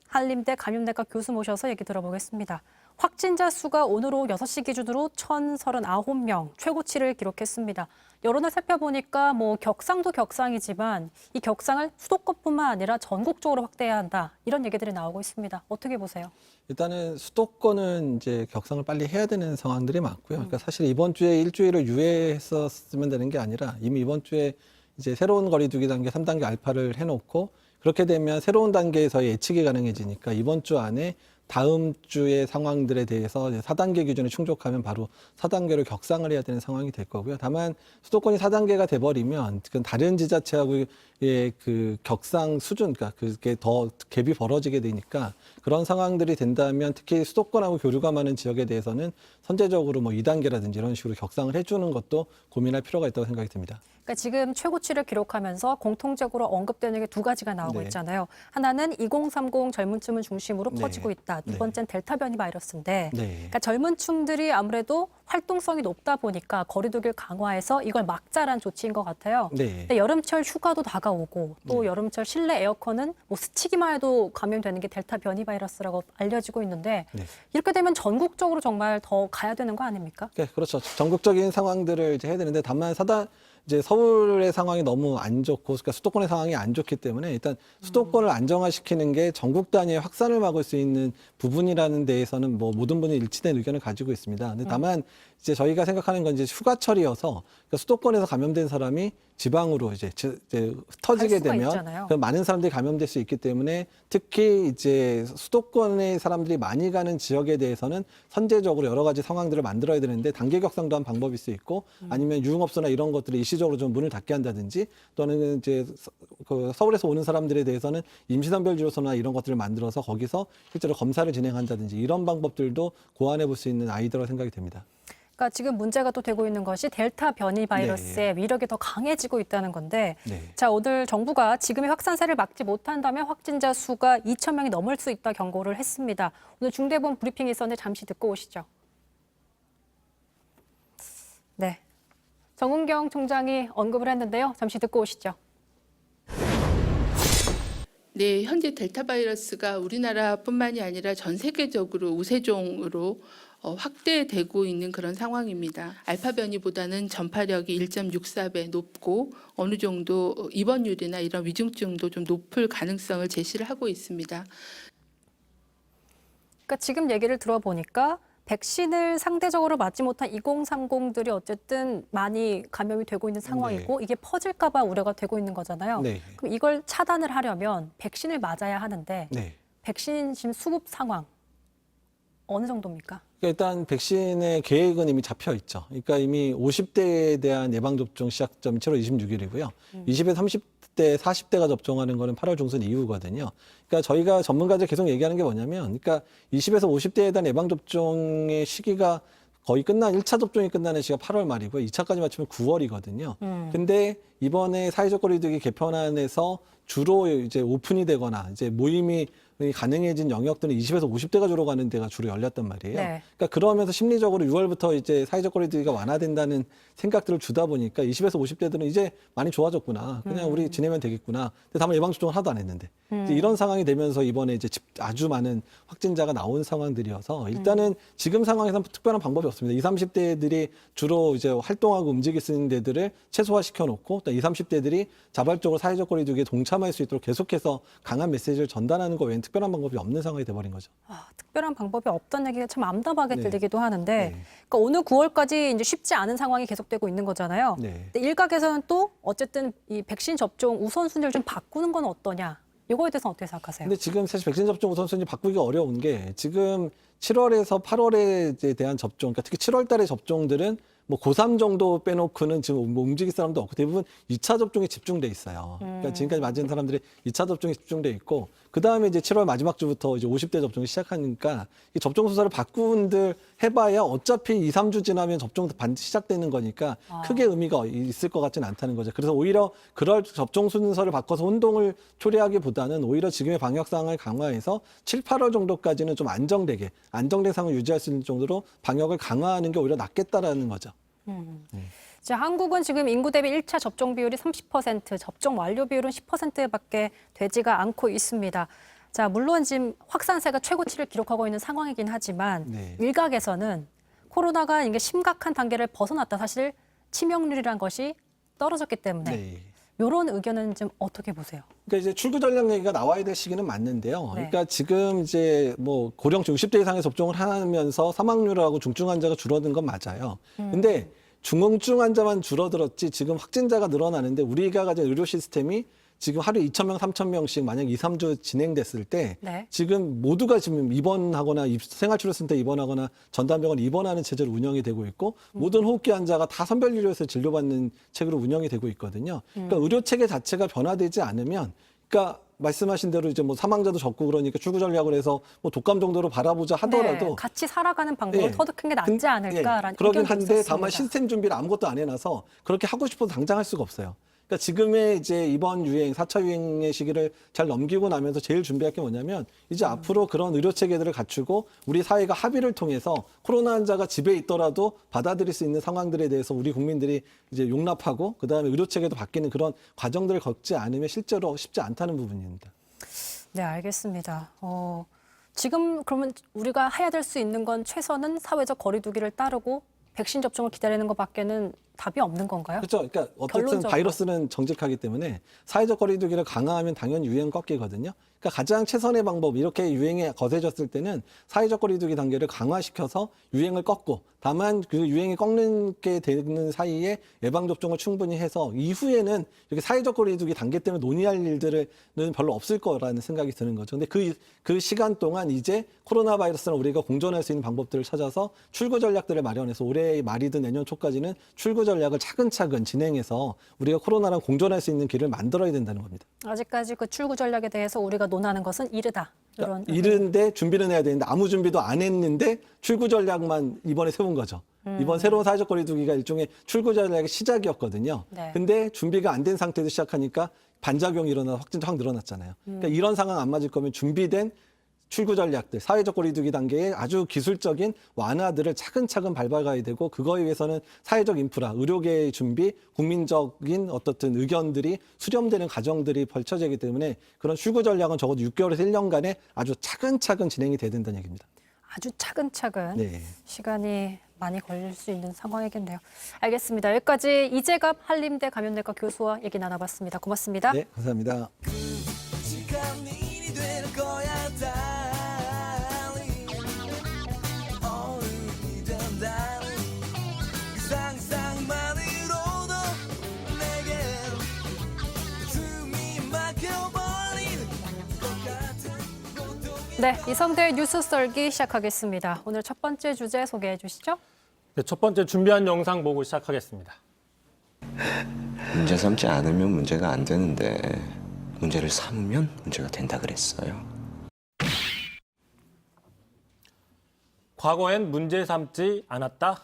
Speaker 3: 한림대 감염내과 교수 모셔서 얘기 들어보겠습니다. 확진자 수가 오늘 오후 6시 기준으로 1,039명, 최고치를 기록했습니다. 여론을 살펴보니까 격상도 격상이지만 이 격상을 수도권뿐만 아니라 전국적으로 확대해야 한다. 이런 얘기들이 나오고 있습니다. 어떻게 보세요?
Speaker 15: 일단은 수도권은 이제 격상을 빨리 해야 되는 상황들이 많고요. 그러니까 사실 이번 주에 일주일을 유예했었으면 되는 게 아니라 이미 이번 주에 이제 새로운 거리두기 단계 3단계 알파를 해놓고 그렇게 되면 새로운 단계에서의 예측이 가능해지니까 이번 주 안에 다음 주의 상황들에 대해서 4단계 기준에 충족하면 바로 4단계로 격상을 해야 되는 상황이 될 거고요. 다만 수도권이 4단계가 돼버리면 그건 다른 지자체하고의 그 격상 수준, 그러니까 그게 더 갭이 벌어지게 되니까 그런 상황들이 된다면 특히 수도권하고 교류가 많은 지역에 대해서는 선제적으로 2단계라든지 이런 식으로 격상을 해주는 것도 고민할 필요가 있다고 생각이 듭니다.
Speaker 3: 그러니까 지금 최고치를 기록하면서 공통적으로 언급되는 게 두 가지가 나오고
Speaker 15: 네.
Speaker 3: 있잖아요. 하나는 2030 젊은 층을 중심으로
Speaker 15: 네.
Speaker 3: 퍼지고 있다. 바이러스입니다. 두 번째는 델타 변이 바이러스인데
Speaker 15: 네.
Speaker 3: 그러니까 젊은 층들이 아무래도 활동성이 높다 보니까 거리두기를 강화해서 이걸 막자란 조치인 것 같아요.
Speaker 15: 네.
Speaker 3: 근데 여름철 휴가도 다가오고 또 여름철 실내 에어컨은 뭐 스치기만 해도 감염되는 게 델타 변이 바이러스라고 알려지고 있는데
Speaker 15: 네.
Speaker 3: 이렇게 되면 전국적으로 정말 더 가야 되는 거 아닙니까?
Speaker 15: 네, 그렇죠. 전국적인 상황들을 이제 해야 되는데 다만 이제 서울의 상황이 너무 안 좋고, 그러니까 수도권의 상황이 안 좋기 때문에 일단 수도권을 안정화시키는 게 전국 단위의 확산을 막을 수 있는 부분이라는 데에서는 뭐 모든 분이 일치된 의견을 가지고 있습니다. 근데 다만 이제 저희가 생각하는 건 이제 휴가철이어서 그러니까 수도권에서 감염된 사람이 지방으로 이제 터지게 되면 그 많은 사람들이 감염될 수 있기 때문에 특히 이제 수도권의 사람들이 많이 가는 지역에 대해서는 선제적으로 여러 가지 상황들을 만들어야 되는데 단계 격상도 한 방법일 수 있고 아니면 유흥업소나 이런 것들을 일시적으로 좀 문을 닫게 한다든지 또는 이제 그 서울에서 오는 사람들에 대해서는 임시선별지로소나 이런 것들을 만들어서 거기서 실제로 검사를 진행한다든지 이런 방법들도 고안해 볼 수 있는 아이디어라고 생각이 됩니다.
Speaker 3: 그러니까 지금 문제가 또 되고 있는 것이 델타 변이 바이러스의 위력이 더 강해지고 있다는 건데 자, 오늘 정부가 지금의 확산세를 막지 못한다면 확진자 수가 2천 명이 넘을 수 있다 경고를 했습니다. 오늘 중대본 브리핑이 있었는데 잠시 듣고 오시죠. 네, 정은경 총장이 언급을 했는데요. 잠시 듣고 오시죠.
Speaker 16: 네, 현재 델타 바이러스가 우리나라뿐만이 아니라 전 세계적으로 우세종으로 확대되고 있는 그런 상황입니다. 알파 변이보다는 전파력이 1.64배 높고 어느 정도 입원율이나 이런 위중증도 좀 높을 가능성을 제시를 하고 있습니다.
Speaker 3: 그러니까 지금 얘기를 들어보니까 백신을 상대적으로 맞지 못한 2030들이 어쨌든 많이 감염이 되고 있는 상황이고 이게 퍼질까 봐 우려가 되고 있는 거잖아요. 그럼 이걸 차단을 하려면 백신을 맞아야 하는데 백신 지금 수급 상황 어느 정도입니까?
Speaker 15: 일단 백신의 계획은 이미 잡혀 있죠. 그러니까 이미 50대에 대한 예방접종 시작점이 7월 26일이고요. 20에 30대, 40대가 접종하는 거는 8월 중순 이후거든요. 그러니까 저희가 전문가들 계속 얘기하는 게 뭐냐면, 그러니까 20에서 50대에 대한 예방접종의 시기가 거의 1차 접종이 끝나는 시기가 8월 말이고요. 2차까지 맞추면 9월이거든요. 근데 이번에 사회적 거리두기 개편안에서 주로 이제 오픈이 되거나 이제 모임이 가능해진 영역들은 20에서 50대가 주로 가는 데가 주로 열렸단 말이에요. 그러니까 그러면서 심리적으로 6월부터 이제 사회적 거리두기가 완화된다는 생각들을 주다 보니까 20에서 50대들은 이제 많이 좋아졌구나. 그냥 우리 지내면 되겠구나. 근데 다만 예방접종을 하나도 안 했는데. 이제 이런 상황이 되면서 이번에 이제 아주 많은 확진자가 나온 상황들이어서 일단은 지금 상황에서는 특별한 방법이 없습니다. 20, 30대들이 주로 이제 활동하고 움직일 수 있는 데들을 최소화시켜 놓고 또 20, 30대들이 자발적으로 사회적 거리두기에 동참할 수 있도록 계속해서 강한 메시지를 전달하는 거 외에는 특별한 방법이 없는 상황이 돼버린 거죠.
Speaker 3: 특별한 방법이 없다는 얘기가 참 암담하게 들리기도 하는데 그러니까 오늘 9월까지 이제 쉽지 않은 상황이 계속되고 있는 거잖아요. 근데 일각에서는 또 어쨌든 이 백신 접종 우선순위를 좀 바꾸는 건 어떠냐? 이거에 대해서는 어떻게 생각하세요?
Speaker 15: 근데 지금 사실 백신 접종 우선순위 바꾸기가 어려운 게 지금 7월에서 8월에 대한 접종, 그러니까 특히 7월 달의 접종들은 뭐 고3 정도 빼놓고는 지금 뭐 움직일 사람도 없고 대부분 2차 접종에 집중돼 있어요. 그러니까 지금까지 맞은 사람들이 2차 접종에 집중돼 있고 그다음에 이제 7월 마지막 주부터 이제 50대 접종이 시작하니까 이 접종 순서를 바꾼들 해봐야 어차피 2, 3주 지나면 접종도 반드시 시작되는 거니까 크게 의미가 있을 것 같지는 않다는 거죠. 그래서 오히려 그럴 접종 순서를 바꿔서 혼동을 초래하기보다는 오히려 지금의 방역 상황을 강화해서 7, 8월 정도까지는 좀 안정된 상황을 유지할 수 있는 정도로 방역을 강화하는 게 오히려 낫겠다라는 거죠.
Speaker 3: 자, 한국은 지금 인구 대비 1차 접종 비율이 30%, 접종 완료 비율은 10%밖에 되지가 않고 있습니다. 자, 물론 지금 확산세가 최고치를 기록하고 있는 상황이긴 하지만 일각에서는 코로나가 이게 심각한 단계를 벗어났다. 사실 치명률이란 것이 떨어졌기 때문에 이런 의견은 좀 어떻게 보세요?
Speaker 15: 그러니까 이제 출구 전략 얘기가 나와야 될 시기는 맞는데요. 그러니까 지금 이제 뭐 고령층 60대 이상의 접종을 하면서 사망률하고 중증 환자가 줄어든 건 맞아요. 근데 중증 환자만 줄어들었지 지금 확진자가 늘어나는데 우리가 가진 의료 시스템이 지금 하루에 2,000명, 3,000명씩 만약 2, 3주 진행됐을 때 지금 모두가 지금 입원하거나 생활치료센터 입원하거나 전담병원 입원하는 체제로 운영이 되고 있고 모든 호흡기 환자가 다 선별진료에서 진료받는 체계로 운영이 되고 있거든요. 그러니까 의료 체계 자체가 변화되지 않으면 그러니까 말씀하신 대로 이제 뭐 사망자도 적고 그러니까 출구 전략을 해서 뭐 독감 정도로 바라보자 하더라도
Speaker 3: 같이 살아가는 방법을 터득한 게 낫지 않을까라는
Speaker 15: 그러긴
Speaker 3: 의견도
Speaker 15: 한데
Speaker 3: 있었습니다.
Speaker 15: 다만 시스템 준비를 아무것도 안 해놔서 그렇게 하고 싶어도 당장 할 수가 없어요. 그러니까 지금의 이제 이번 유행, 4차 유행의 시기를 잘 넘기고 나면서 제일 준비할 게 뭐냐면 이제 앞으로 그런 의료 체계들을 갖추고 우리 사회가 합의를 통해서 코로나 환자가 집에 있더라도 받아들일 수 있는 상황들에 대해서 우리 국민들이 이제 용납하고 그다음에 의료 체계도 바뀌는 그런 과정들을 겪지 않으면 실제로 쉽지 않다는 부분입니다.
Speaker 3: 네, 알겠습니다. 지금 그러면 우리가 해야 될 수 있는 건 최선은 사회적 거리 두기를 따르고 백신 접종을 기다리는 것밖에는 답이 없는 건가요?
Speaker 15: 그렇죠. 그러니까 어쨌든
Speaker 3: 결론적으로.
Speaker 15: 바이러스는 정직하기 때문에 사회적 거리 두기를 강화하면 당연히 유행 꺾이거든요. 그러니까 가장 최선의 방법, 이렇게 유행이 거세졌을 때는 사회적 거리 두기 단계를 강화시켜서 유행을 꺾고, 다만 그 유행이 꺾는 게 되는 사이에 예방접종을 충분히 해서 이후에는 이렇게 사회적 거리 두기 단계 때문에 논의할 일들은 별로 없을 거라는 생각이 드는 거죠. 근데 그 시간 동안 이제 코로나 바이러스랑 우리가 공존할 수 있는 방법들을 찾아서 출구 전략들을 마련해서 올해 말이든 내년 초까지는 출구 전략을 차근차근 진행해서 우리가 코로나랑 공존할 수 있는 길을 만들어야 된다는 겁니다.
Speaker 3: 아직까지 그 출구 전략에 대해서 우리가 논하는 것은 이르다. 이런
Speaker 15: 이른데 준비는 해야 되는데 아무 준비도 안 했는데 출구 전략만 이번에 세운 거죠. 이번 새로운 사회적 거리 두기가 일종의 출구 전략의 시작이었거든요.
Speaker 3: 네.
Speaker 15: 근데 준비가 안 된 상태에서 시작하니까 반작용이 일어나 확진자 확 늘어났잖아요. 그러니까 이런 상황 안 맞을 거면 준비된 출구 전략들, 사회적 거리 두기 단계의 아주 기술적인 완화들을 차근차근 밟아가야 되고, 그거에 위해서는 사회적 인프라, 의료계의 준비, 국민적인 어떻든 의견들이 수렴되는 과정들이 펼쳐지기 때문에 그런 출구 전략은 적어도 6개월에서 1년간에 아주 차근차근 진행이 돼야 된다는 얘기입니다.
Speaker 3: 아주 차근차근
Speaker 15: 네.
Speaker 3: 시간이 많이 걸릴 수 있는 상황이겠네요. 알겠습니다. 여기까지 이재갑 한림대 감염내과 교수와 얘기 나눠봤습니다. 고맙습니다.
Speaker 15: 네, 감사합니다.
Speaker 3: 네, 이성대 뉴스 썰기 시작하겠습니다. 오늘 첫 번째 주제 소개해 주시죠.
Speaker 2: 네, 첫 번째 준비한 영상 보고 시작하겠습니다.
Speaker 17: 문제 삼지 않으면 문제가 안 되는데 문제를 삼으면 문제가 된다 그랬어요.
Speaker 2: 과거엔 문제 삼지 않았다.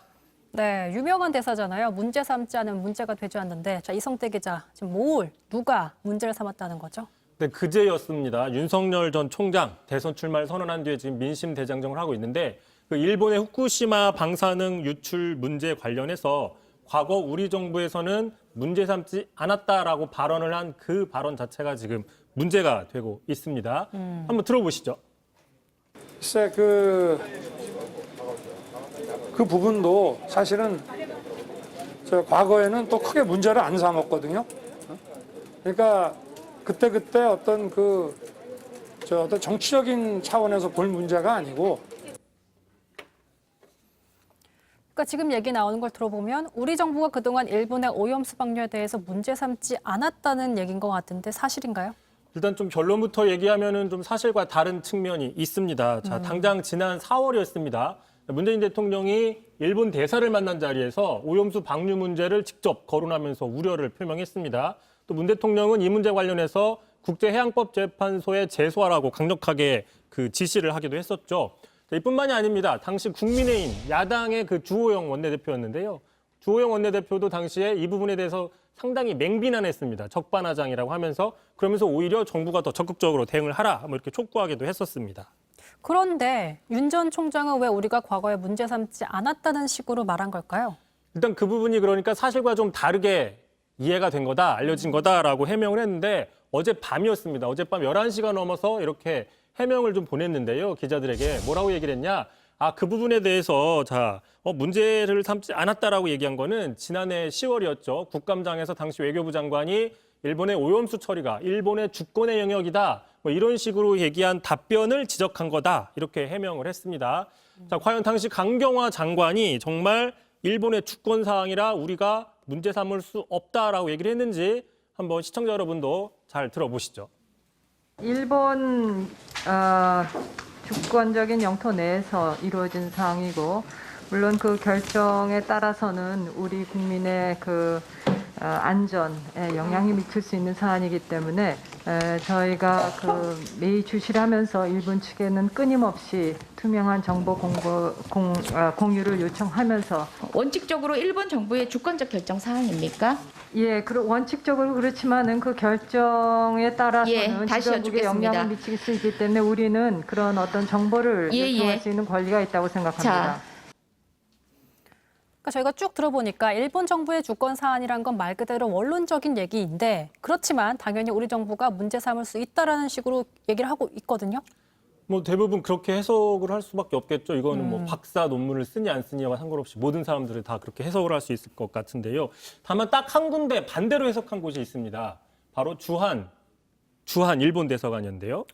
Speaker 3: 네, 유명한 대사잖아요. 문제 삼지 않으면 문제가 되지 않는데, 자, 이성대 기자, 지금 누가 문제를 삼았다는 거죠?
Speaker 2: 네, 그제였습니다. 윤석열 전 총장 대선 출마를 선언한 뒤에 지금 민심 대장정을 하고 있는데, 그 일본의 후쿠시마 방사능 유출 문제 관련해서 과거 우리 정부에서는 문제 삼지 않았다라고 발언을 한 그 발언 자체가 지금 문제가 되고 있습니다. 한번 들어보시죠.
Speaker 12: 글쎄 그 부분도 사실은 저 과거에는 또 크게 문제를 안 삼았거든요. 그러니까 그때 어떤 어떤 정치적인 차원에서 볼 문제가 아니고.
Speaker 3: 그러니까 지금 얘기 나오는 걸 들어보면 우리 정부가 그동안 일본의 오염수 방류에 대해서 문제 삼지 않았다는 얘기인 것 같은데 사실인가요?
Speaker 2: 일단 좀 결론부터 얘기하면은 좀 사실과 다른 측면이 있습니다. 자, 당장 지난 4월이었습니다. 문재인 대통령이 일본 대사를 만난 자리에서 오염수 방류 문제를 직접 거론하면서 우려를 표명했습니다. 또 문 대통령은 이 문제 관련해서 국제해양법재판소에 제소하라고 강력하게 그 지시를 하기도 했었죠. 이뿐만이 아닙니다. 당시 국민의힘 야당의 그 주호영 원내대표였는데요. 주호영 원내대표도 당시에 이 부분에 대해서 상당히 맹비난했습니다. 적반하장이라고 하면서, 그러면서 오히려 정부가 더 적극적으로 대응을 하라, 뭐 이렇게 촉구하기도 했었습니다.
Speaker 3: 그런데 윤 전 총장은 왜 우리가 과거에 문제 삼지 않았다는 식으로 말한 걸까요?
Speaker 2: 일단 그 부분이 그러니까 사실과 좀 다르게 이해가 된 거다, 알려진 거다라고 해명을 했는데, 어젯밤이었습니다. 어젯밤 11시가 넘어서 이렇게 해명을 좀 보냈는데요. 기자들에게 뭐라고 얘기를 했냐? 그 부분에 대해서 문제를 삼지 않았다라고 얘기한 거는 지난해 10월이었죠. 국감장에서 당시 외교부 장관이 일본의 오염수 처리가 일본의 주권의 영역이다, 뭐 이런 식으로 얘기한 답변을 지적한 거다, 이렇게 해명을 했습니다. 자, 과연 당시 강경화 장관이 정말 일본의 주권 사항이라 우리가 문제 삼을 수 없다라고 얘기를 했는지 한번 시청자 여러분도 잘 들어보시죠.
Speaker 18: 일본 주권적인 영토 내에서 이루어진 사항이고, 물론 그 결정에 따라서는 우리 국민의 그 안전에 영향이 미칠 수 있는 사안이기 때문에 저희가 그 매일 주시를 하면서 일본 측에는 끊임없이 투명한 정보 공유를 요청하면서
Speaker 19: 원칙적으로 일본 정부의 주권적 결정 사항입니까?
Speaker 18: 예, 원칙적으로 그렇지만은 그 결정에 따라서는
Speaker 19: 다시
Speaker 18: 지도국에
Speaker 19: 여쭙겠습니다.
Speaker 18: 영향을 미칠 수 있기 때문에 우리는 그런 어떤 정보를 요청할 수 있는 권리가 있다고 생각합니다.
Speaker 3: 그러니까 저희가 쭉 들어보니까 일본 정부의 주권 사안이란 건 말 그대로 원론적인 얘기인데 그렇지만 당연히 우리 정부가 문제 삼을 수 있다라는 식으로 얘기를 하고 있거든요.
Speaker 2: 뭐 대부분 그렇게 해석을 할 수밖에 없겠죠. 이거는 뭐 박사 논문을 쓰니 안 쓰니와 상관없이 모든 사람들이 다 그렇게 해석을 할 수 있을 것 같은데요. 다만 딱 한 군데 반대로 해석한 곳이 있습니다. 바로 주한 일본 대사관이었는데요.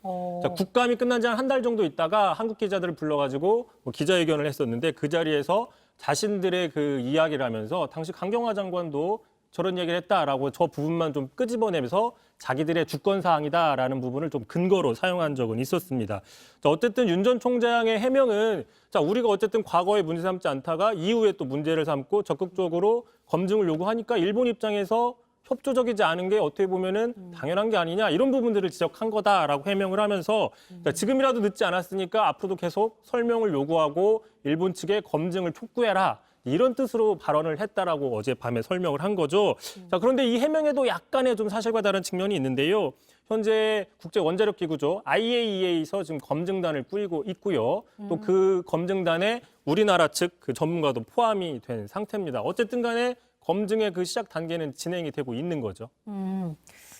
Speaker 2: 자, 국감이 끝난 지 한 달 정도 있다가 한국 기자들을 불러가지고 뭐 기자회견을 했었는데 그 자리에서 자신들의 그 이야기를 하면서 당시 강경화 장관도 저런 얘기를 했다라고 저 부분만 좀 끄집어내면서 자기들의 주권 사항이다라는 부분을 좀 근거로 사용한 적은 있었습니다. 자, 어쨌든 윤 전 총장의 해명은 자, 우리가 어쨌든 과거에 문제 삼지 않다가 이후에 또 문제를 삼고 적극적으로 검증을 요구하니까 일본 입장에서 협조적이지 않은 게 어떻게 보면은 당연한 게 아니냐 이런 부분들을 지적한 거다라고 해명을 하면서 자, 지금이라도 늦지 않았으니까 앞으로도 계속 설명을 요구하고 일본 측에 검증을 촉구해라. 이런 뜻으로 발언을 했다라고 어젯밤에 설명을 한 거죠. 자, 그런데 이 해명에도 약간의 좀 사실과 다른 측면이 있는데요. 현재 국제원자력기구죠. IAEA에서 지금 검증단을 꾸리고 있고요. 또 그 검증단에 우리나라 측 그 전문가도 포함이 된 상태입니다. 어쨌든 간에 검증의 그 시작 단계는 진행이 되고 있는 거죠.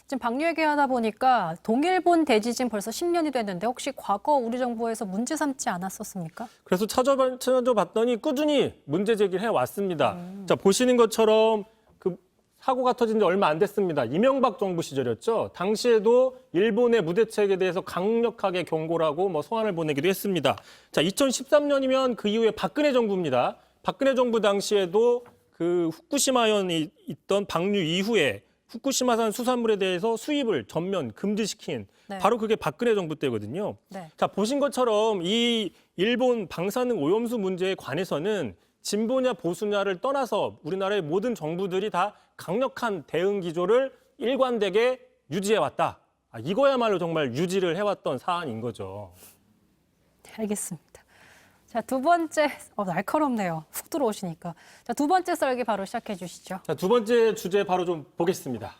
Speaker 3: 지금 방류 얘기하다 보니까 동일본 대지진 벌써 10년이 됐는데 혹시 과거 우리 정부에서 문제 삼지 않았었습니까?
Speaker 2: 그래서 찾아봤더니 꾸준히 문제 제기를 해왔습니다. 자, 보시는 것처럼 그 사고가 터진 지 얼마 안 됐습니다. 이명박 정부 시절이었죠. 당시에도 일본의 무대책에 대해서 강력하게 경고를 하고 뭐 소환을 보내기도 했습니다. 자, 2013년이면 그 이후에 박근혜 정부입니다. 박근혜 정부 당시에도 그 후쿠시마현이 있던 방류 이후에 후쿠시마산 수산물에 대해서 수입을 전면 금지시킨 바로 그게 박근혜 정부 때거든요. 자, 보신 것처럼 이 일본 방사능 오염수 문제에 관해서는 진보냐 보수냐를 떠나서 우리나라의 모든 정부들이 다 강력한 대응 기조를 일관되게 유지해왔다. 이거야말로 정말 유지를 해왔던 사안인 거죠.
Speaker 3: 네, 알겠습니다. 자, 두 번째, 날카롭네요. 훅 들어오시니까. 자, 두 번째 썰기 바로 시작해 주시죠.
Speaker 2: 자, 두 번째 주제 바로 좀 보겠습니다.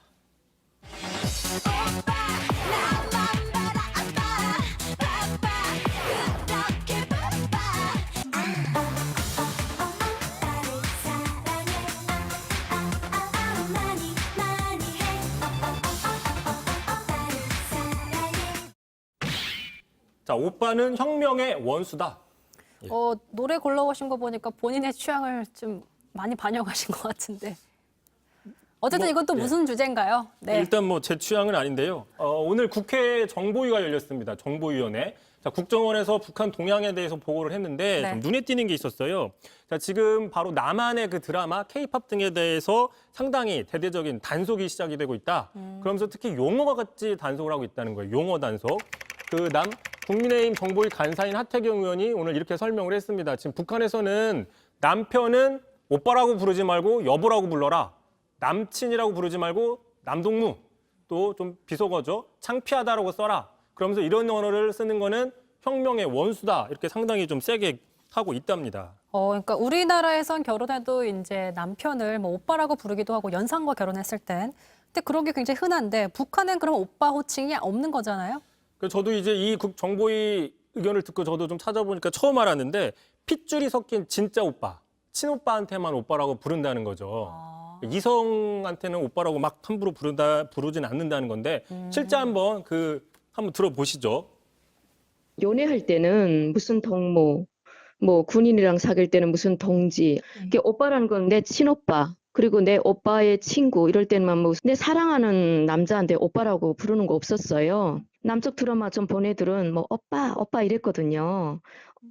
Speaker 2: 자, 오빠는 혁명의 원수다.
Speaker 3: 노래 골라오신 거 보니까 본인의 취향을 좀 많이 반영하신 것 같은데. 어쨌든 이건 또 무슨 주제인가요? 네.
Speaker 2: 일단 뭐 제 취향은 아닌데요. 오늘 국회 정보위가 열렸습니다. 정보위원회. 자, 국정원에서 북한 동향에 대해서 보고를 했는데 좀 눈에 띄는 게 있었어요. 자, 지금 바로 남한의 그 드라마, K-팝 등에 대해서 상당히 대대적인 단속이 시작이 되고 있다. 그러면서 특히 용어가 같이 단속을 하고 있다는 거예요. 용어 단속. 국민의힘 정보위 간사인 하태경 의원이 오늘 이렇게 설명을 했습니다. 지금 북한에서는 남편은 오빠라고 부르지 말고 여보라고 불러라. 남친이라고 부르지 말고 남동무. 또 좀 비속어죠. 창피하다라고 써라. 그러면서 이런 언어를 쓰는 거는 혁명의 원수다. 이렇게 상당히 좀 세게 하고 있답니다.
Speaker 3: 그러니까 우리나라에선 결혼해도 이제 남편을 뭐 오빠라고 부르기도 하고 연상과 결혼했을 땐. 근데 그런 게 굉장히 흔한데 북한은 그럼 오빠 호칭이 없는 거잖아요?
Speaker 2: 저도 이제 이 정보위 의견을 듣고 저도 좀 찾아보니까 처음 알았는데 핏줄이 섞인 진짜 오빠, 친오빠한테만 오빠라고 부른다는 거죠. 이성한테는 오빠라고 막 함부로 부르진 않는다는 건데 실제 한번 들어보시죠.
Speaker 20: 연애할 때는 무슨 동무, 뭐 군인이랑 사귈 때는 무슨 동지. 이게 오빠라는 건 내 친오빠. 그리고 내 오빠의 친구 이럴 때만 뭐 내 사랑하는 남자한테 오빠라고 부르는 거 없었어요. 남쪽 드라마 좀 보내들은 뭐 오빠 이랬거든요.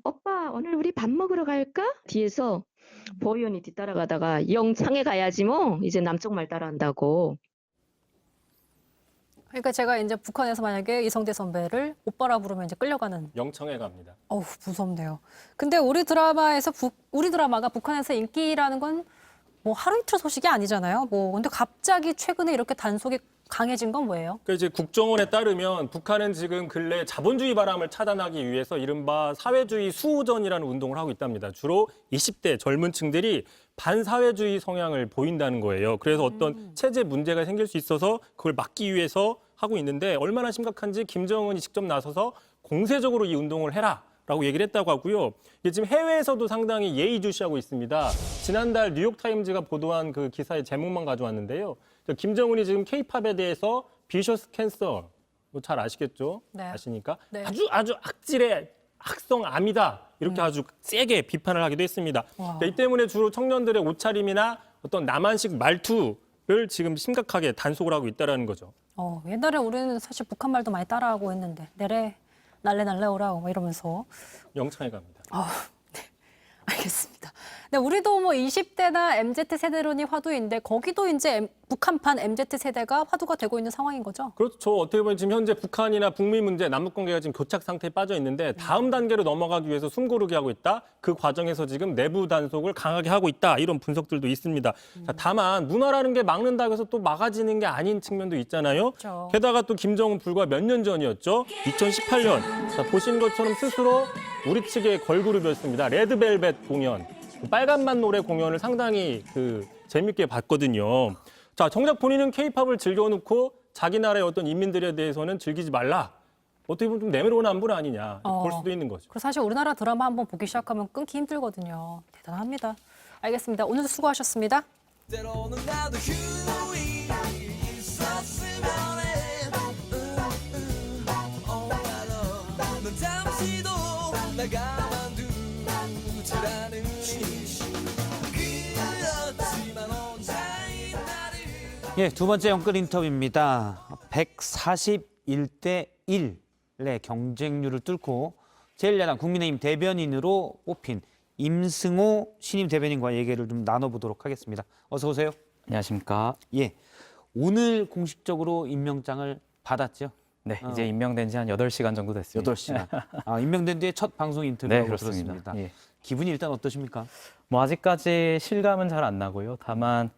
Speaker 20: 오빠 오늘 우리 밥 먹으러 갈까? 뒤에서 보현이 뒤따라가다가 영창에 가야지 뭐 이제 남쪽 말 따라한다고.
Speaker 3: 그러니까 제가 이제 북한에서 만약에 이성재 선배를 오빠라 부르면 이제 끌려가는.
Speaker 2: 영창에 갑니다.
Speaker 3: 무섭네요. 근데 우리 드라마가 북한에서 인기라는 건 뭐 하루 이틀 소식이 아니잖아요. 근데 갑자기 최근에 이렇게 단속이 강해진 건 뭐예요?
Speaker 2: 그러니까 이제 국정원에 따르면 북한은 지금 근래 자본주의 바람을 차단하기 위해서 이른바 사회주의 수호전이라는 운동을 하고 있답니다. 주로 20대 젊은 층들이 반사회주의 성향을 보인다는 거예요. 그래서 어떤 체제 문제가 생길 수 있어서 그걸 막기 위해서 하고 있는데 얼마나 심각한지 김정은이 직접 나서서 공세적으로 이 운동을 해라라고 얘기를 했다고 하고요. 이게 지금 해외에서도 상당히 예의주시하고 있습니다. 지난달 뉴욕타임즈가 보도한 그 기사의 제목만 가져왔는데요. 김정은이 지금 케이팝에 대해서 비셔스 캔서, 잘 아시겠죠?
Speaker 3: 네.
Speaker 2: 아시니까
Speaker 3: 네.
Speaker 2: 아주 악질의 악성암이다. 이렇게 아주 세게 비판을 하기도 했습니다. 그러니까 이 때문에 주로 청년들의 옷차림이나 어떤 남한식 말투를 지금 심각하게 단속을 하고 있다는 거죠.
Speaker 3: 옛날에 우리는 사실 북한 말도 많이 따라하고 했는데 내래 날래 오라고 막 이러면서
Speaker 2: 영창에 갑니다.
Speaker 3: 네. 알겠습니다. 네, 우리도 뭐 20대나 MZ 세대론이 화두인데 거기도 이제 북한판 MZ 세대가 화두가 되고 있는 상황인 거죠?
Speaker 2: 그렇죠. 어떻게 보면 지금 현재 북한이나 북미 문제, 남북 관계가 지금 교착 상태에 빠져 있는데 다음 단계로 넘어가기 위해서 숨고르기 하고 있다. 그 과정에서 지금 내부 단속을 강하게 하고 있다. 이런 분석들도 있습니다. 자, 다만 문화라는 게 막는다고 해서 또 막아지는 게 아닌 측면도 있잖아요.
Speaker 3: 그렇죠.
Speaker 2: 게다가 또 김정은 불과 몇 년 전이었죠. 2018년. 자, 보신 것처럼 스스로 우리 측의 걸그룹이었습니다. 레드벨벳 공연. 빨간맛 노래 공연을 상당히 재밌게 봤거든요. 자, 정작 본인은 케이팝을 즐겨놓고 자기 나라의 어떤 인민들에 대해서는 즐기지 말라. 어떻게 보면 좀 내로남불 아니냐 볼 수도 있는 거죠.
Speaker 3: 그리고 사실 우리나라 드라마 한번 보기 시작하면 끊기 힘들거든요. 대단합니다. 알겠습니다. 오늘도 수고하셨습니다.
Speaker 1: 예, 두 번째 연끌 인터뷰입니다. 141대 1의 경쟁률을 뚫고 제1야당 국민의힘 대변인으로 뽑힌 임승호 신임 대변인과 얘기를 좀 나눠보도록 하겠습니다. 어서 오세요.
Speaker 21: 안녕하십니까.
Speaker 1: 예, 오늘 공식적으로 임명장을 받았죠?
Speaker 21: 네, 이제 임명된 지 한 8시간 정도 됐습니다.
Speaker 1: 8시간. 임명된 뒤에 첫 방송 인터뷰라고
Speaker 21: 네, 그렇습니다.
Speaker 1: 들었습니다.
Speaker 21: 예.
Speaker 1: 기분이 일단 어떠십니까?
Speaker 21: 뭐 아직까지 실감은 잘 안 나고요. 다만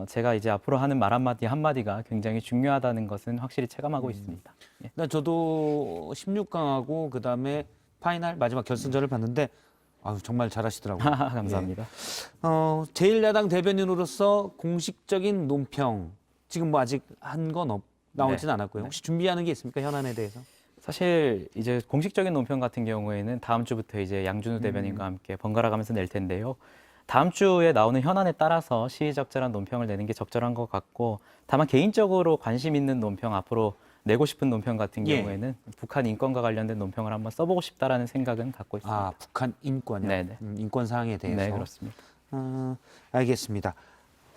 Speaker 21: 제가 이제 앞으로 하는 말 한마디가 굉장히 중요하다는 것은 확실히 체감하고 있습니다. 예.
Speaker 1: 일단 저도 16강하고 그다음에 파이널 마지막 결승전을 봤는데 정말 잘하시더라고요.
Speaker 21: 감사합니다.
Speaker 1: 예. 제1야당 대변인으로서 공식적인 논평 지금 뭐 아직 한 건 나오진 않았고요. 혹시 준비하는 게 있습니까? 현안에 대해서?
Speaker 21: 사실 이제 공식적인 논평 같은 경우에는 다음 주부터 이제 양준우 대변인과 함께 번갈아 가면서 낼 텐데요. 다음 주에 나오는 현안에 따라서 시의적절한 논평을 내는 게 적절한 것 같고, 다만 개인적으로 관심 있는 논평, 앞으로 내고 싶은 논평 같은 경우에는 북한 인권과 관련된 논평을 한번 써보고 싶다라는 생각은 갖고 있습니다.
Speaker 1: 북한 인권이요?
Speaker 21: 네네.
Speaker 1: 인권 사항에 대해서?
Speaker 21: 네, 그렇습니다.
Speaker 1: 알겠습니다.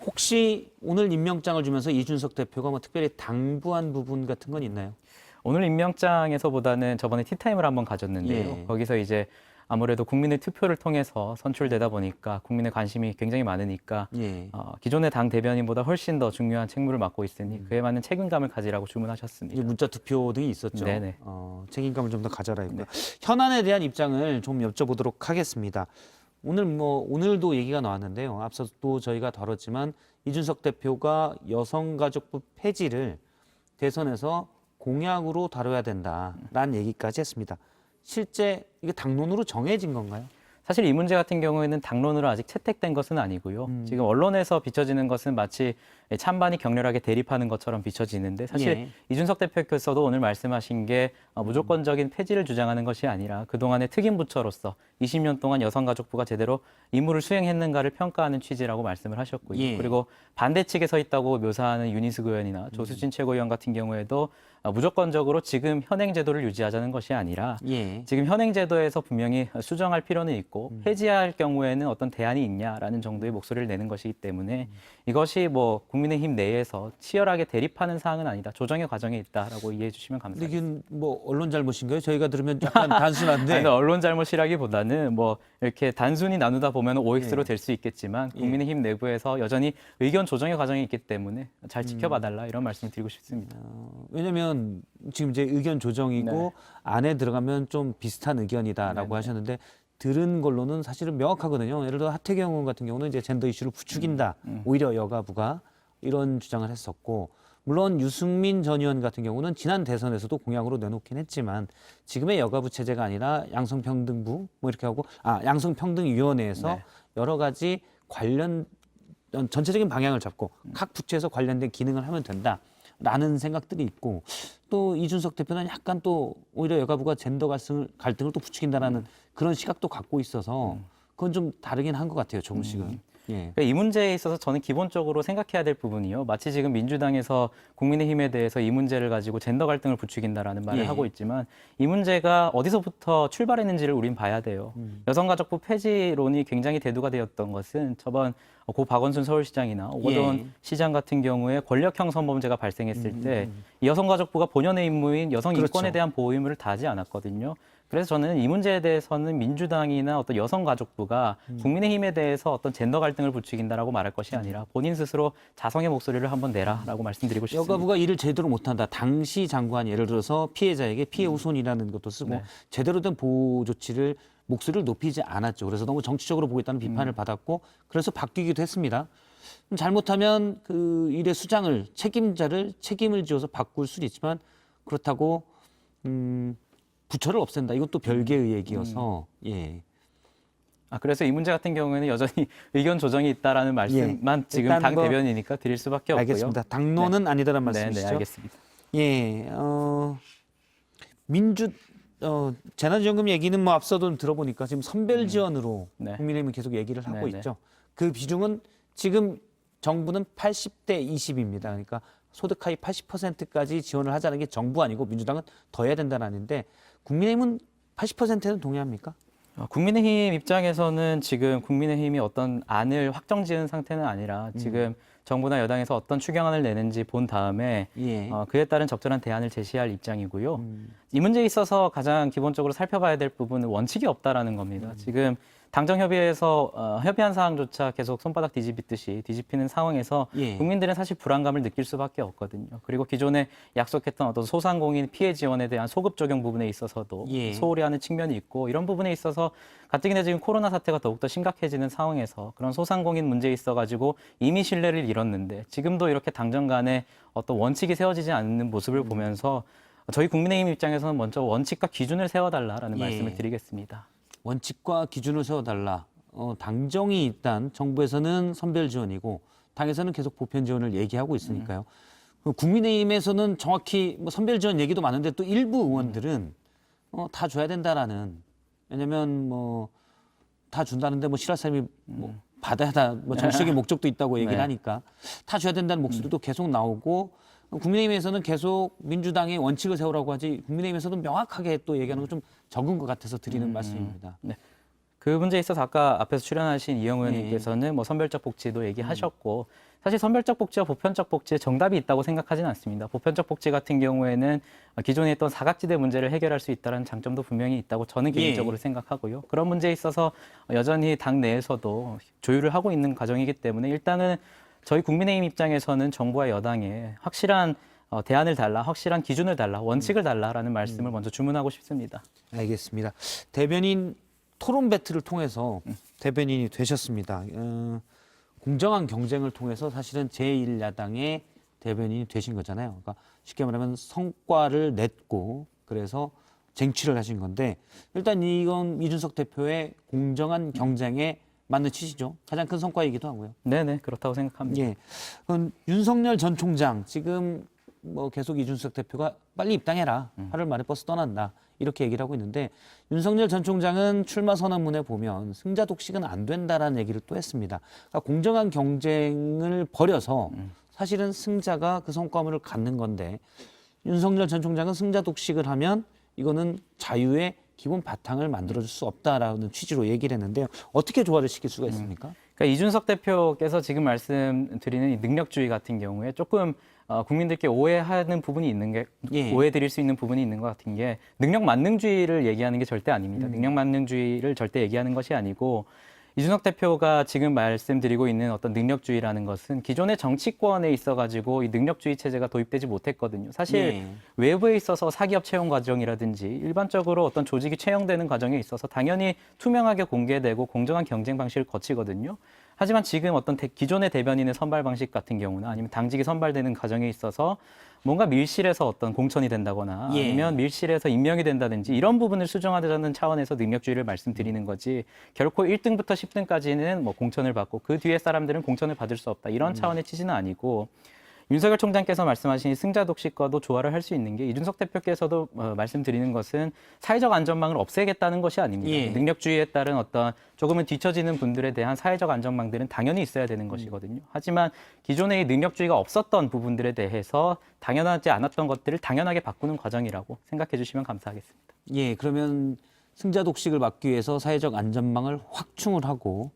Speaker 1: 혹시 오늘 임명장을 주면서 이준석 대표가 뭐 특별히 당부한 부분 같은 건 있나요?
Speaker 21: 오늘 임명장에서보다는 저번에 티타임을 한번 가졌는데요.
Speaker 1: 예.
Speaker 21: 거기서 이제 아무래도 국민의 투표를 통해서 선출되다 보니까 국민의 관심이 굉장히 많으니까
Speaker 1: 예.
Speaker 21: 기존의 당 대변인보다 훨씬 더 중요한 책무를 맡고 있으니 그에 맞는 책임감을 가지라고 주문하셨습니다.
Speaker 1: 문자 투표 등이 있었죠.
Speaker 21: 네네.
Speaker 1: 책임감을 좀 더 가져라 했고요. 현안에 대한 입장을 좀 여쭤보도록 하겠습니다. 오늘도 얘기가 나왔는데요. 앞서도 저희가 다뤘지만 이준석 대표가 여성가족부 폐지를 대선에서 공약으로 다뤄야 된다라는 얘기까지 했습니다. 실제 이게 당론으로 정해진 건가요?
Speaker 21: 사실 이 문제 같은 경우에는 당론으로 아직 채택된 것은 아니고요. 지금 언론에서 비춰지는 것은 마치 찬반이 격렬하게 대립하는 것처럼 비춰지는데, 사실
Speaker 1: 예.
Speaker 21: 이준석 대표께서도 오늘 말씀하신 게 무조건적인 폐지를 주장하는 것이 아니라 그동안의 특임 부처로서 20년 동안 여성가족부가 제대로 임무를 수행했는가를 평가하는 취지라고 말씀을 하셨고요.
Speaker 1: 예.
Speaker 21: 그리고 반대 측에 서 있다고 묘사하는 윤희숙 의원이나 조수진 최고위원 같은 경우에도 무조건적으로 지금 현행 제도를 유지하자는 것이 아니라
Speaker 1: 예.
Speaker 21: 지금 현행 제도에서 분명히 수정할 필요는 있고 폐지할 경우에는 어떤 대안이 있냐라는 정도의 목소리를 내는 것이기 때문에 이것이 뭐 국민의힘 내에서 치열하게 대립하는 사항은 아니다. 조정의 과정에 있다라고 이해해 주시면 감사하겠습니다.
Speaker 1: 이게 뭐 언론 잘못인가요? 저희가 들으면 약간 단순한데.
Speaker 21: 아니, 언론 잘못이라기보다는 뭐 이렇게 단순히 나누다 보면 OX로 될 수 있겠지만 국민의힘 내부에서 여전히 의견 조정의 과정이 있기 때문에 잘 지켜봐달라 이런 말씀을 드리고 싶습니다.
Speaker 1: 왜냐하면 지금 이제 의견 조정이고 안에 들어가면 좀 비슷한 의견이다라고 하셨는데 들은 걸로는 사실은 명확하거든요. 예를 들어 하태경 의원 같은 경우는 이제 젠더 이슈를 부추긴다. 오히려 여가부가 이런 주장을 했었고 물론 유승민 전 의원 같은 경우는 지난 대선에서도 공약으로 내놓긴 했지만 지금의 여가부 체제가 아니라 양성평등부 뭐 이렇게 하고 양성평등위원회에서
Speaker 21: 네.
Speaker 1: 여러 가지 관련 전체적인 방향을 잡고 각 부처에서 관련된 기능을 하면 된다라는 생각들이 있고 또 이준석 대표는 약간 또 오히려 여가부가 젠더 갈등을 또 부추긴다라는 그런 시각도 갖고 있어서 그건 좀 다르긴 한 것 같아요, 조금씩은. 예.
Speaker 21: 그러니까 이 문제에 있어서 저는 기본적으로 생각해야 될 부분이요. 마치 지금 민주당에서 국민의힘에 대해서 이 문제를 가지고 젠더 갈등을 부추긴다라는 말을
Speaker 1: 예.
Speaker 21: 하고 있지만 이 문제가 어디서부터 출발했는지를 우린 봐야 돼요. 여성가족부 폐지론이 굉장히 대두가 되었던 것은 저번 고 박원순 서울시장이나 오거돈
Speaker 1: 예.
Speaker 21: 시장 같은 경우에 권력형 성범죄가 발생했을 때 이 여성가족부가 본연의 임무인 여성
Speaker 1: 그렇죠.
Speaker 21: 인권에 대한 보호 의무를 다하지 않았거든요. 그래서 저는 이 문제에 대해서는 민주당이나 어떤 여성가족부가 국민의힘에 대해서 어떤 젠더 갈등을 부추긴다라고 말할 것이 아니라 본인 스스로 자성의 목소리를 한번 내라라고 말씀드리고 싶습니다.
Speaker 1: 여가부가 일을 제대로 못한다. 당시 장관 예를 들어서 피해자에게 피해 후손이라는 것도 쓰고
Speaker 21: 네.
Speaker 1: 제대로 된 보호 조치를 목소리를 높이지 않았죠. 그래서 너무 정치적으로 보고 있다는 비판을 받았고 그래서 바뀌기도 했습니다. 잘못하면 그 일의 수장을 책임을 지어서 바꿀 수도 있지만 그렇다고 부처를 없앤다. 이것도 별개의 얘기여서 예.
Speaker 21: 그래서 이 문제 같은 경우에는 여전히 의견 조정이 있다라는 말씀만 지금
Speaker 1: 일단
Speaker 21: 당
Speaker 1: 뭐
Speaker 21: 대변이니까 드릴 수밖에 없고요.
Speaker 1: 알겠습니다. 당론은
Speaker 21: 네.
Speaker 1: 아니다라는
Speaker 21: 네,
Speaker 1: 말씀이시죠?
Speaker 21: 네, 알겠습니다.
Speaker 1: 예, 재난지원금 얘기는 뭐 앞서도 들어보니까 지금 선별 지원으로
Speaker 21: 네.
Speaker 1: 국민의힘은 계속 얘기를 하고
Speaker 21: 네, 네.
Speaker 1: 있죠. 그 비중은 지금 정부는 80대 20입니다. 그러니까 소득 하위 80%까지 지원을 하자는 게 정부 아니고 민주당은 더 해야 된다는데 국민의힘은 80%는 동의합니까?
Speaker 21: 국민의힘 입장에서는 지금 국민의힘이 어떤 안을 확정 지은 상태는 아니라 지금 정부나 여당에서 어떤 추경안을 내는지 본 다음에
Speaker 1: 예.
Speaker 21: 그에 따른 적절한 대안을 제시할 입장이고요. 이 문제에 있어서 가장 기본적으로 살펴봐야 될 부분은 원칙이 없다라는 겁니다. 지금 당정협의회에서 협의한 사항조차 계속 손바닥 뒤집듯이 뒤집히는 상황에서
Speaker 1: 예.
Speaker 21: 국민들은 사실 불안감을 느낄 수밖에 없거든요. 그리고 기존에 약속했던 어떤 소상공인 피해 지원에 대한 소급 적용 부분에 있어서도
Speaker 1: 예.
Speaker 21: 소홀히 하는 측면이 있고 이런 부분에 있어서 가뜩이나 지금 코로나 사태가 더욱더 심각해지는 상황에서 그런 소상공인 문제에 있어가지고 이미 신뢰를 잃었는데 지금도 이렇게 당정 간에 어떤 원칙이 세워지지 않는 모습을 보면서 저희 국민의힘 입장에서는 먼저 원칙과 기준을 세워달라라는
Speaker 1: 예.
Speaker 21: 말씀을 드리겠습니다.
Speaker 1: 원칙과 기준을 세워달라. 당정이 일단 정부에서는 선별 지원이고 당에서는 계속 보편 지원을 얘기하고 있으니까요. 국민의힘에서는 정확히 뭐 선별 지원 얘기도 많은데 또 일부 의원들은 다 줘야 된다라는 왜냐면 뭐 다 준다는데 뭐 싫어할 사람이 뭐 받아야 다 뭐 정치적인 목적도 있다고 얘기를
Speaker 21: 네.
Speaker 1: 하니까 다 줘야 된다는 목소리도 계속 나오고 국민의힘에서는 계속 민주당의 원칙을 세우라고 하지 국민의힘에서도 명확하게 또 얘기하는 건 좀 적은 것 같아서 드리는 말씀입니다.
Speaker 21: 네. 그 문제에 있어서 아까 앞에서 출연하신 이영 의원님께서는 뭐 선별적 복지도 얘기하셨고 사실 선별적 복지와 보편적 복지에 정답이 있다고 생각하지는 않습니다. 보편적 복지 같은 경우에는 기존에 있던 사각지대 문제를 해결할 수 있다는 장점도 분명히 있다고 저는 개인적으로 생각하고요. 그런 문제에 있어서 여전히 당 내에서도 조율을 하고 있는 과정이기 때문에 일단은 저희 국민의힘 입장에서는 정부와 여당에 확실한 대안을 달라, 확실한 기준을 달라, 원칙을 달라라는 말씀을 먼저 주문하고 싶습니다.
Speaker 1: 알겠습니다. 대변인 토론 배틀을 통해서 대변인이 되셨습니다. 공정한 경쟁을 통해서 사실은 제1야당의 대변인이 되신 거잖아요. 그러니까 쉽게 말하면 성과를 냈고 그래서 쟁취를 하신 건데 일단 이건 이준석 대표의 공정한 경쟁에 맞는 취지죠. 가장 큰 성과이기도 하고요.
Speaker 21: 네네, 그렇다고 생각합니다.
Speaker 1: 예. 윤석열 전 총장 지금 뭐 계속 이준석 대표가 빨리 입당해라. 8월 말에 버스 떠난다. 이렇게 얘기를 하고 있는데 윤석열 전 총장은 출마 선언문에 보면 승자 독식은 안 된다라는 얘기를 또 했습니다. 그러니까 공정한 경쟁을 벌여서 사실은 승자가 그 성과물을 갖는 건데 윤석열 전 총장은 승자 독식을 하면 이거는 자유의 기본 바탕을 만들어줄 수 없다라는 취지로 얘기를 했는데요. 어떻게 조화를 시킬 수가 있습니까?
Speaker 21: 그러니까 이준석 대표께서 지금 말씀드리는 이 능력주의 같은 경우에 조금 국민들께 오해하는 부분이 있는 게 오해드릴 수 있는 부분이 있는 것 같은 게 능력 만능주의를 얘기하는 게 절대 아닙니다. 능력 만능주의를 절대 얘기하는 것이 아니고 이준석 대표가 지금 말씀드리고 있는 어떤 능력주의라는 것은 기존의 정치권에 있어가지고 이 능력주의 체제가 도입되지 못했거든요. 사실 외부에 있어서 사기업 채용 과정이라든지 일반적으로 어떤 조직이 채용되는 과정에 있어서 당연히 투명하게 공개되고 공정한 경쟁 방식을 거치거든요. 하지만 지금 어떤 기존의 대변인의 선발 방식 같은 경우나 아니면 당직이 선발되는 과정에 있어서 뭔가 밀실에서 어떤 공천이 된다거나
Speaker 1: 예.
Speaker 21: 아니면 밀실에서 임명이 된다든지 이런 부분을 수정하자는 차원에서 능력주의를 말씀드리는 거지 결코 1등부터 10등까지는 뭐 공천을 받고 그 뒤에 사람들은 공천을 받을 수 없다. 이런 차원의 취지는 아니고 윤석열 총장께서 말씀하신 승자 독식과도 조화를 할 수 있는 게 이준석 대표께서도 말씀드리는 것은 사회적 안전망을 없애겠다는 것이 아닙니다.
Speaker 1: 예.
Speaker 21: 능력주의에 따른 어떤 조금은 뒤처지는 분들에 대한 사회적 안전망들은 당연히 있어야 되는 것이거든요. 하지만 기존의 이 능력주의가 없었던 부분들에 대해서 당연하지 않았던 것들을 당연하게 바꾸는 과정이라고 생각해 주시면 감사하겠습니다.
Speaker 1: 예, 그러면 승자 독식을 막기 위해서 사회적 안전망을 확충을 하고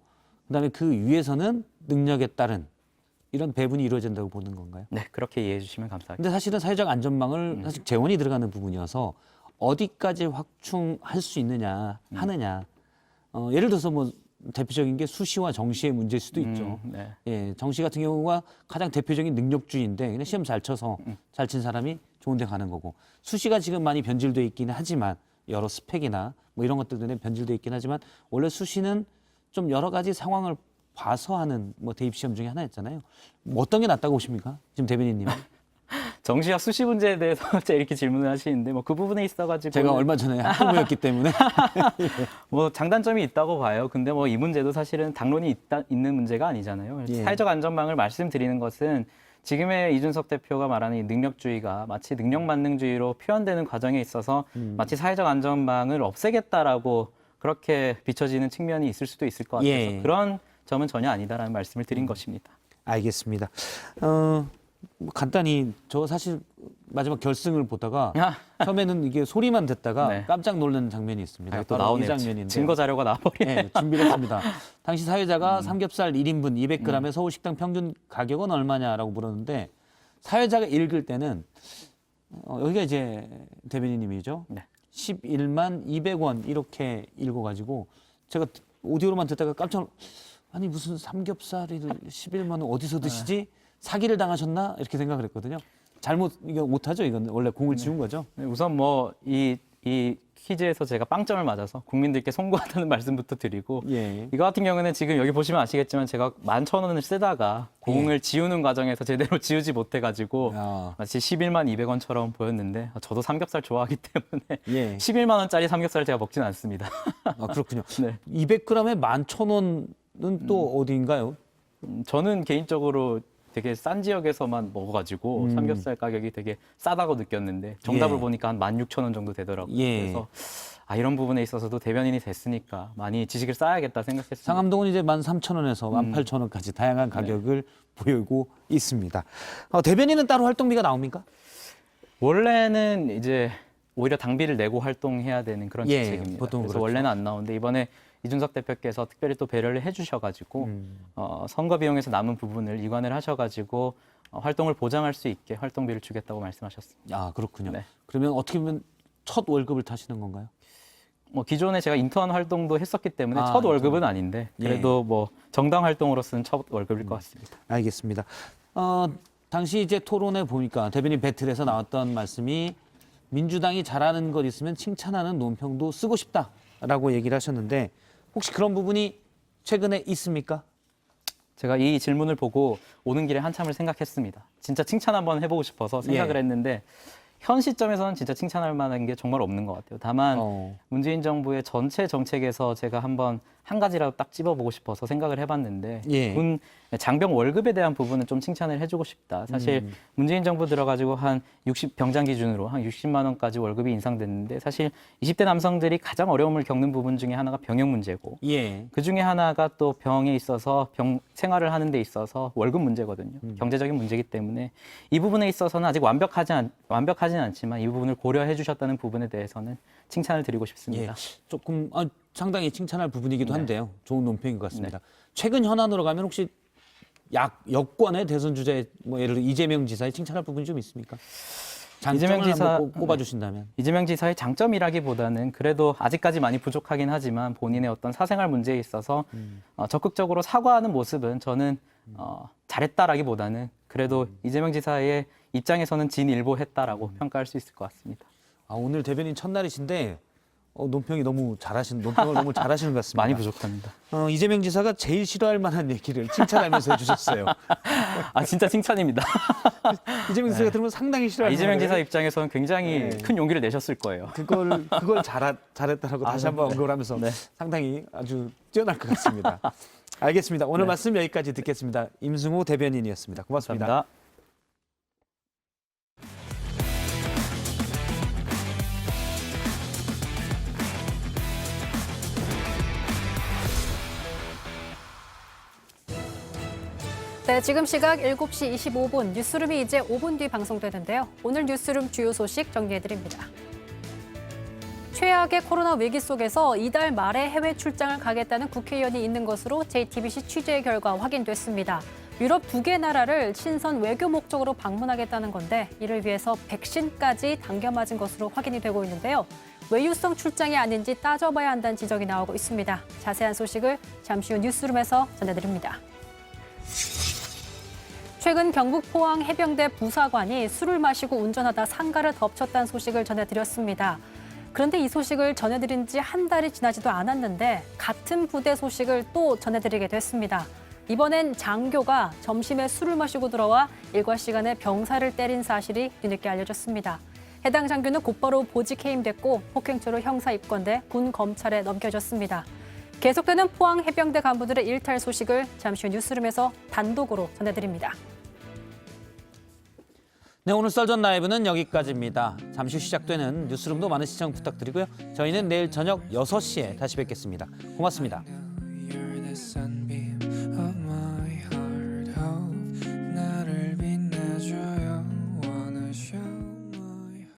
Speaker 1: 그다음에 그 위에서는 능력에 따른 이런 배분이 이루어진다고 보는 건가요?
Speaker 21: 네, 그렇게 이해해 주시면 감사하겠습니다.
Speaker 1: 근데 사실은 사회적 안전망을 사실 재원이 들어가는 부분이어서 어디까지 확충할 수 있느냐 하느냐. 예를 들어서 뭐 대표적인 게 수시와 정시의 문제일 수도 있죠.
Speaker 21: 네.
Speaker 1: 예, 정시 같은 경우가 가장 대표적인 능력주의인데 그냥 시험 잘 쳐서 잘 친 사람이 좋은 데 가는 거고 수시가 지금 많이 변질돼 있기는 하지만 여러 스펙이나 뭐 이런 것들 때문에 변질돼 있긴 하지만 원래 수시는 좀 여러 가지 상황을 봐서 하는 뭐 대입 시험 중에 하나였잖아요. 뭐 어떤 게 낫다고 보십니까? 지금 대변인님.
Speaker 21: 정시와 수시 문제에 대해서 이렇게 질문을 하시는데 뭐 그 부분에 있어가지고
Speaker 1: 제가 얼마 전에 학부모였기 때문에
Speaker 21: 뭐 장단점이 있다고 봐요. 근데 뭐 이 문제도 사실은 당론이 있는 문제가 아니잖아요.
Speaker 1: 예.
Speaker 21: 사회적 안전망을 말씀드리는 것은 지금의 이준석 대표가 말하는 이 능력주의가 마치 능력만능주의로 표현되는 과정에 있어서 마치 사회적 안전망을 없애겠다라고 그렇게 비춰지는 측면이 있을 수도 있을 것 같아서
Speaker 1: 예.
Speaker 21: 그런 점은 전혀 아니다라는 말씀을 드린 것입니다.
Speaker 1: 알겠습니다. 뭐 간단히 저 사실 마지막 결승을 보다가 처음에는 이게 소리만 듣다가
Speaker 21: 네.
Speaker 1: 깜짝 놀란 장면이 있습니다.
Speaker 21: 또
Speaker 1: 바로
Speaker 21: 나오네요.
Speaker 1: 이 장면인데
Speaker 21: 증거 자료가 나와버리네.
Speaker 1: 네, 준비를 했습니다. 당시 사회자가 삼겹살 1인분 200g의 서울 식당 평균 가격은 얼마냐라고 물었는데 사회자가 읽을 때는 여기가 이제 대변인님이죠.
Speaker 21: 네.
Speaker 1: 11만 200원 이렇게 읽어가지고 제가 오디오로만 듣다가 깜짝 아니 무슨 삼겹살을 11만 원 어디서 드시지? 사기를 당하셨나? 이렇게 생각을 했거든요. 잘못 이거 못하죠. 이건 원래 공을 지운 거죠.
Speaker 21: 네, 우선 뭐 이 퀴즈에서 제가 빵점을 맞아서 국민들께 송구하다는 말씀부터 드리고
Speaker 1: 예.
Speaker 21: 이거 같은 경우는 지금 여기 보시면 아시겠지만 제가 11,000원을 쓰다가 공을 지우는 과정에서 제대로 지우지 못해가지고 마치 11만 200원처럼 보였는데 저도 삼겹살 좋아하기 때문에 11만 원짜리 삼겹살을 제가 먹지는 않습니다.
Speaker 1: 아, 그렇군요.
Speaker 21: 네.
Speaker 1: 200g에 11,000원은 또 어디인가요?
Speaker 21: 저는 개인적으로 되게 싼 지역에서만 먹어가지고 삼겹살 가격이 되게 싸다고 느꼈는데 정답을 보니까 한 16,000원 정도 되더라고요. 그래서 이런 부분에 있어서도 대변인이 됐으니까 많이 지식을 쌓아야겠다 생각했습니다.
Speaker 1: 상암동은 이제 13,000원에서 18,000원까지 다양한 가격을 보이고 있습니다. 대변인은 따로 활동비가 나옵니까?
Speaker 21: 원래는 이제 오히려 당비를 내고 활동해야 되는 그런
Speaker 1: 예,
Speaker 21: 직책입니다.
Speaker 1: 보통
Speaker 21: 그래서
Speaker 1: 그렇죠.
Speaker 21: 원래는 안 나오는데 이번에 이준석 대표께서 특별히 또 배려를 해주셔가지고 선거 비용에서 남은 부분을 이관을 하셔가지고 활동을 보장할 수 있게 활동비를 주겠다고 말씀하셨습니다.
Speaker 1: 아, 그렇군요.
Speaker 21: 네.
Speaker 1: 그러면 어떻게 보면 첫 월급을 타시는 건가요?
Speaker 21: 뭐 기존에 제가 인턴 활동도 했었기 때문에
Speaker 1: 아,
Speaker 21: 첫 월급은 아닌데
Speaker 1: 예.
Speaker 21: 그래도 뭐 정당 활동으로서는 첫 월급일 것 같습니다.
Speaker 1: 알겠습니다. 당시 이제 토론에 보니까 대변인 배틀에서 나왔던 말씀이 민주당이 잘하는 것 있으면 칭찬하는 논평도 쓰고 싶다라고 얘기를 하셨는데 혹시 그런 부분이 최근에 있습니까?
Speaker 21: 제가 이 질문을 보고 오는 길에 한참을 생각했습니다. 진짜 칭찬 한번 해보고 싶어서 생각을 했는데 현 시점에서는 진짜 칭찬할 만한 게 정말 없는 것 같아요. 다만 문재인 정부의 전체 정책에서 제가 한번 한 가지라도 딱 찝어보고 싶어서 생각을 해봤는데 군 장병 월급에 대한 부분은 좀 칭찬을 해주고 싶다. 사실 문재인 정부 들어가지고 한 60 병장 기준으로 한 60만 원까지 월급이 인상됐는데 사실 20대 남성들이 가장 어려움을 겪는 부분 중에 하나가 병역 문제고 그 중에 하나가 또 병에 있어서 병 생활을 하는 데 있어서 월급 문제거든요. 경제적인 문제이기 때문에 이 부분에 있어서는 아직 완벽하지는 않지만 이 부분을 고려해 주셨다는 부분에 대해서는 칭찬을 드리고 싶습니다.
Speaker 1: 조금 상당히 칭찬할 부분이기도 한데요. 좋은 논평인 것 같습니다. 최근 현안으로 가면 혹시 여권의 대선 주자의 뭐 예를 들어 이재명 지사의 칭찬할 부분이 좀 있습니까?
Speaker 21: 이재명 지사
Speaker 1: 꼽아주신다면.
Speaker 21: 이재명 지사의 장점이라기보다는 그래도 아직까지 많이 부족하긴 하지만 본인의 어떤 사생활 문제에 있어서 적극적으로 사과하는 모습은 저는 잘했다라기보다는 그래도 이재명 지사의 입장에서는 진일보했다라고 평가할 수 있을 것 같습니다.
Speaker 1: 오늘 대변인 첫날이신데 논평을 너무 잘하시는 것 같습니다.
Speaker 21: 많이 부족합니다.
Speaker 1: 이재명 지사가 제일 싫어할 만한 얘기를 칭찬하면서 해주셨어요.
Speaker 21: 아 진짜 칭찬입니다.
Speaker 1: 이재명 지사가 들으면 상당히 싫어할
Speaker 21: 이재명
Speaker 1: 만한
Speaker 21: 지사 입장에서는 굉장히
Speaker 1: 네.
Speaker 21: 큰 용기를 내셨을 거예요.
Speaker 1: 그걸 잘했다라고 다시 한번 언급을 하면서 상당히 아주 뛰어날 것 같습니다. 알겠습니다. 오늘 말씀 여기까지 듣겠습니다. 임승호 대변인이었습니다. 고맙습니다.
Speaker 21: 감사합니다.
Speaker 3: 네, 지금 시각 7시 25분 뉴스룸이 이제 5분 뒤 방송되는데요. 오늘 뉴스룸 주요 소식 정리해드립니다. 최악의 코로나 위기 속에서 이달 말에 해외 출장을 가겠다는 국회의원이 있는 것으로 JTBC 취재 결과 확인됐습니다. 유럽 2개 나라를 친선 외교 목적으로 방문하겠다는 건데 이를 위해서 백신까지 당겨 맞은 것으로 확인이 되고 있는데요. 외유성 출장이 아닌지 따져봐야 한다는 지적이 나오고 있습니다. 자세한 소식을 잠시 후 뉴스룸에서 전해드립니다. 최근 경북 포항 해병대 부사관이 술을 마시고 운전하다 상가를 덮쳤다는 소식을 전해드렸습니다. 그런데 이 소식을 전해드린 지 한 달이 지나지도 않았는데 같은 부대 소식을 또 전해드리게 됐습니다. 이번엔 장교가 점심에 술을 마시고 들어와 일과 시간에 병사를 때린 사실이 뒤늦게 알려졌습니다. 해당 장교는 곧바로 보직 해임됐고 폭행죄로 형사 입건돼 군 검찰에 넘겨졌습니다. 계속되는 포항 해병대 간부들의 일탈 소식을 잠시 후 뉴스룸에서 단독으로 전해드립니다.
Speaker 1: 네, 오늘 썰전 라이브는 여기까지입니다. 잠시 후 시작되는 뉴스룸도 많은 시청 부탁드리고요. 저희는 내일 저녁 6시에 다시 뵙겠습니다. 고맙습니다.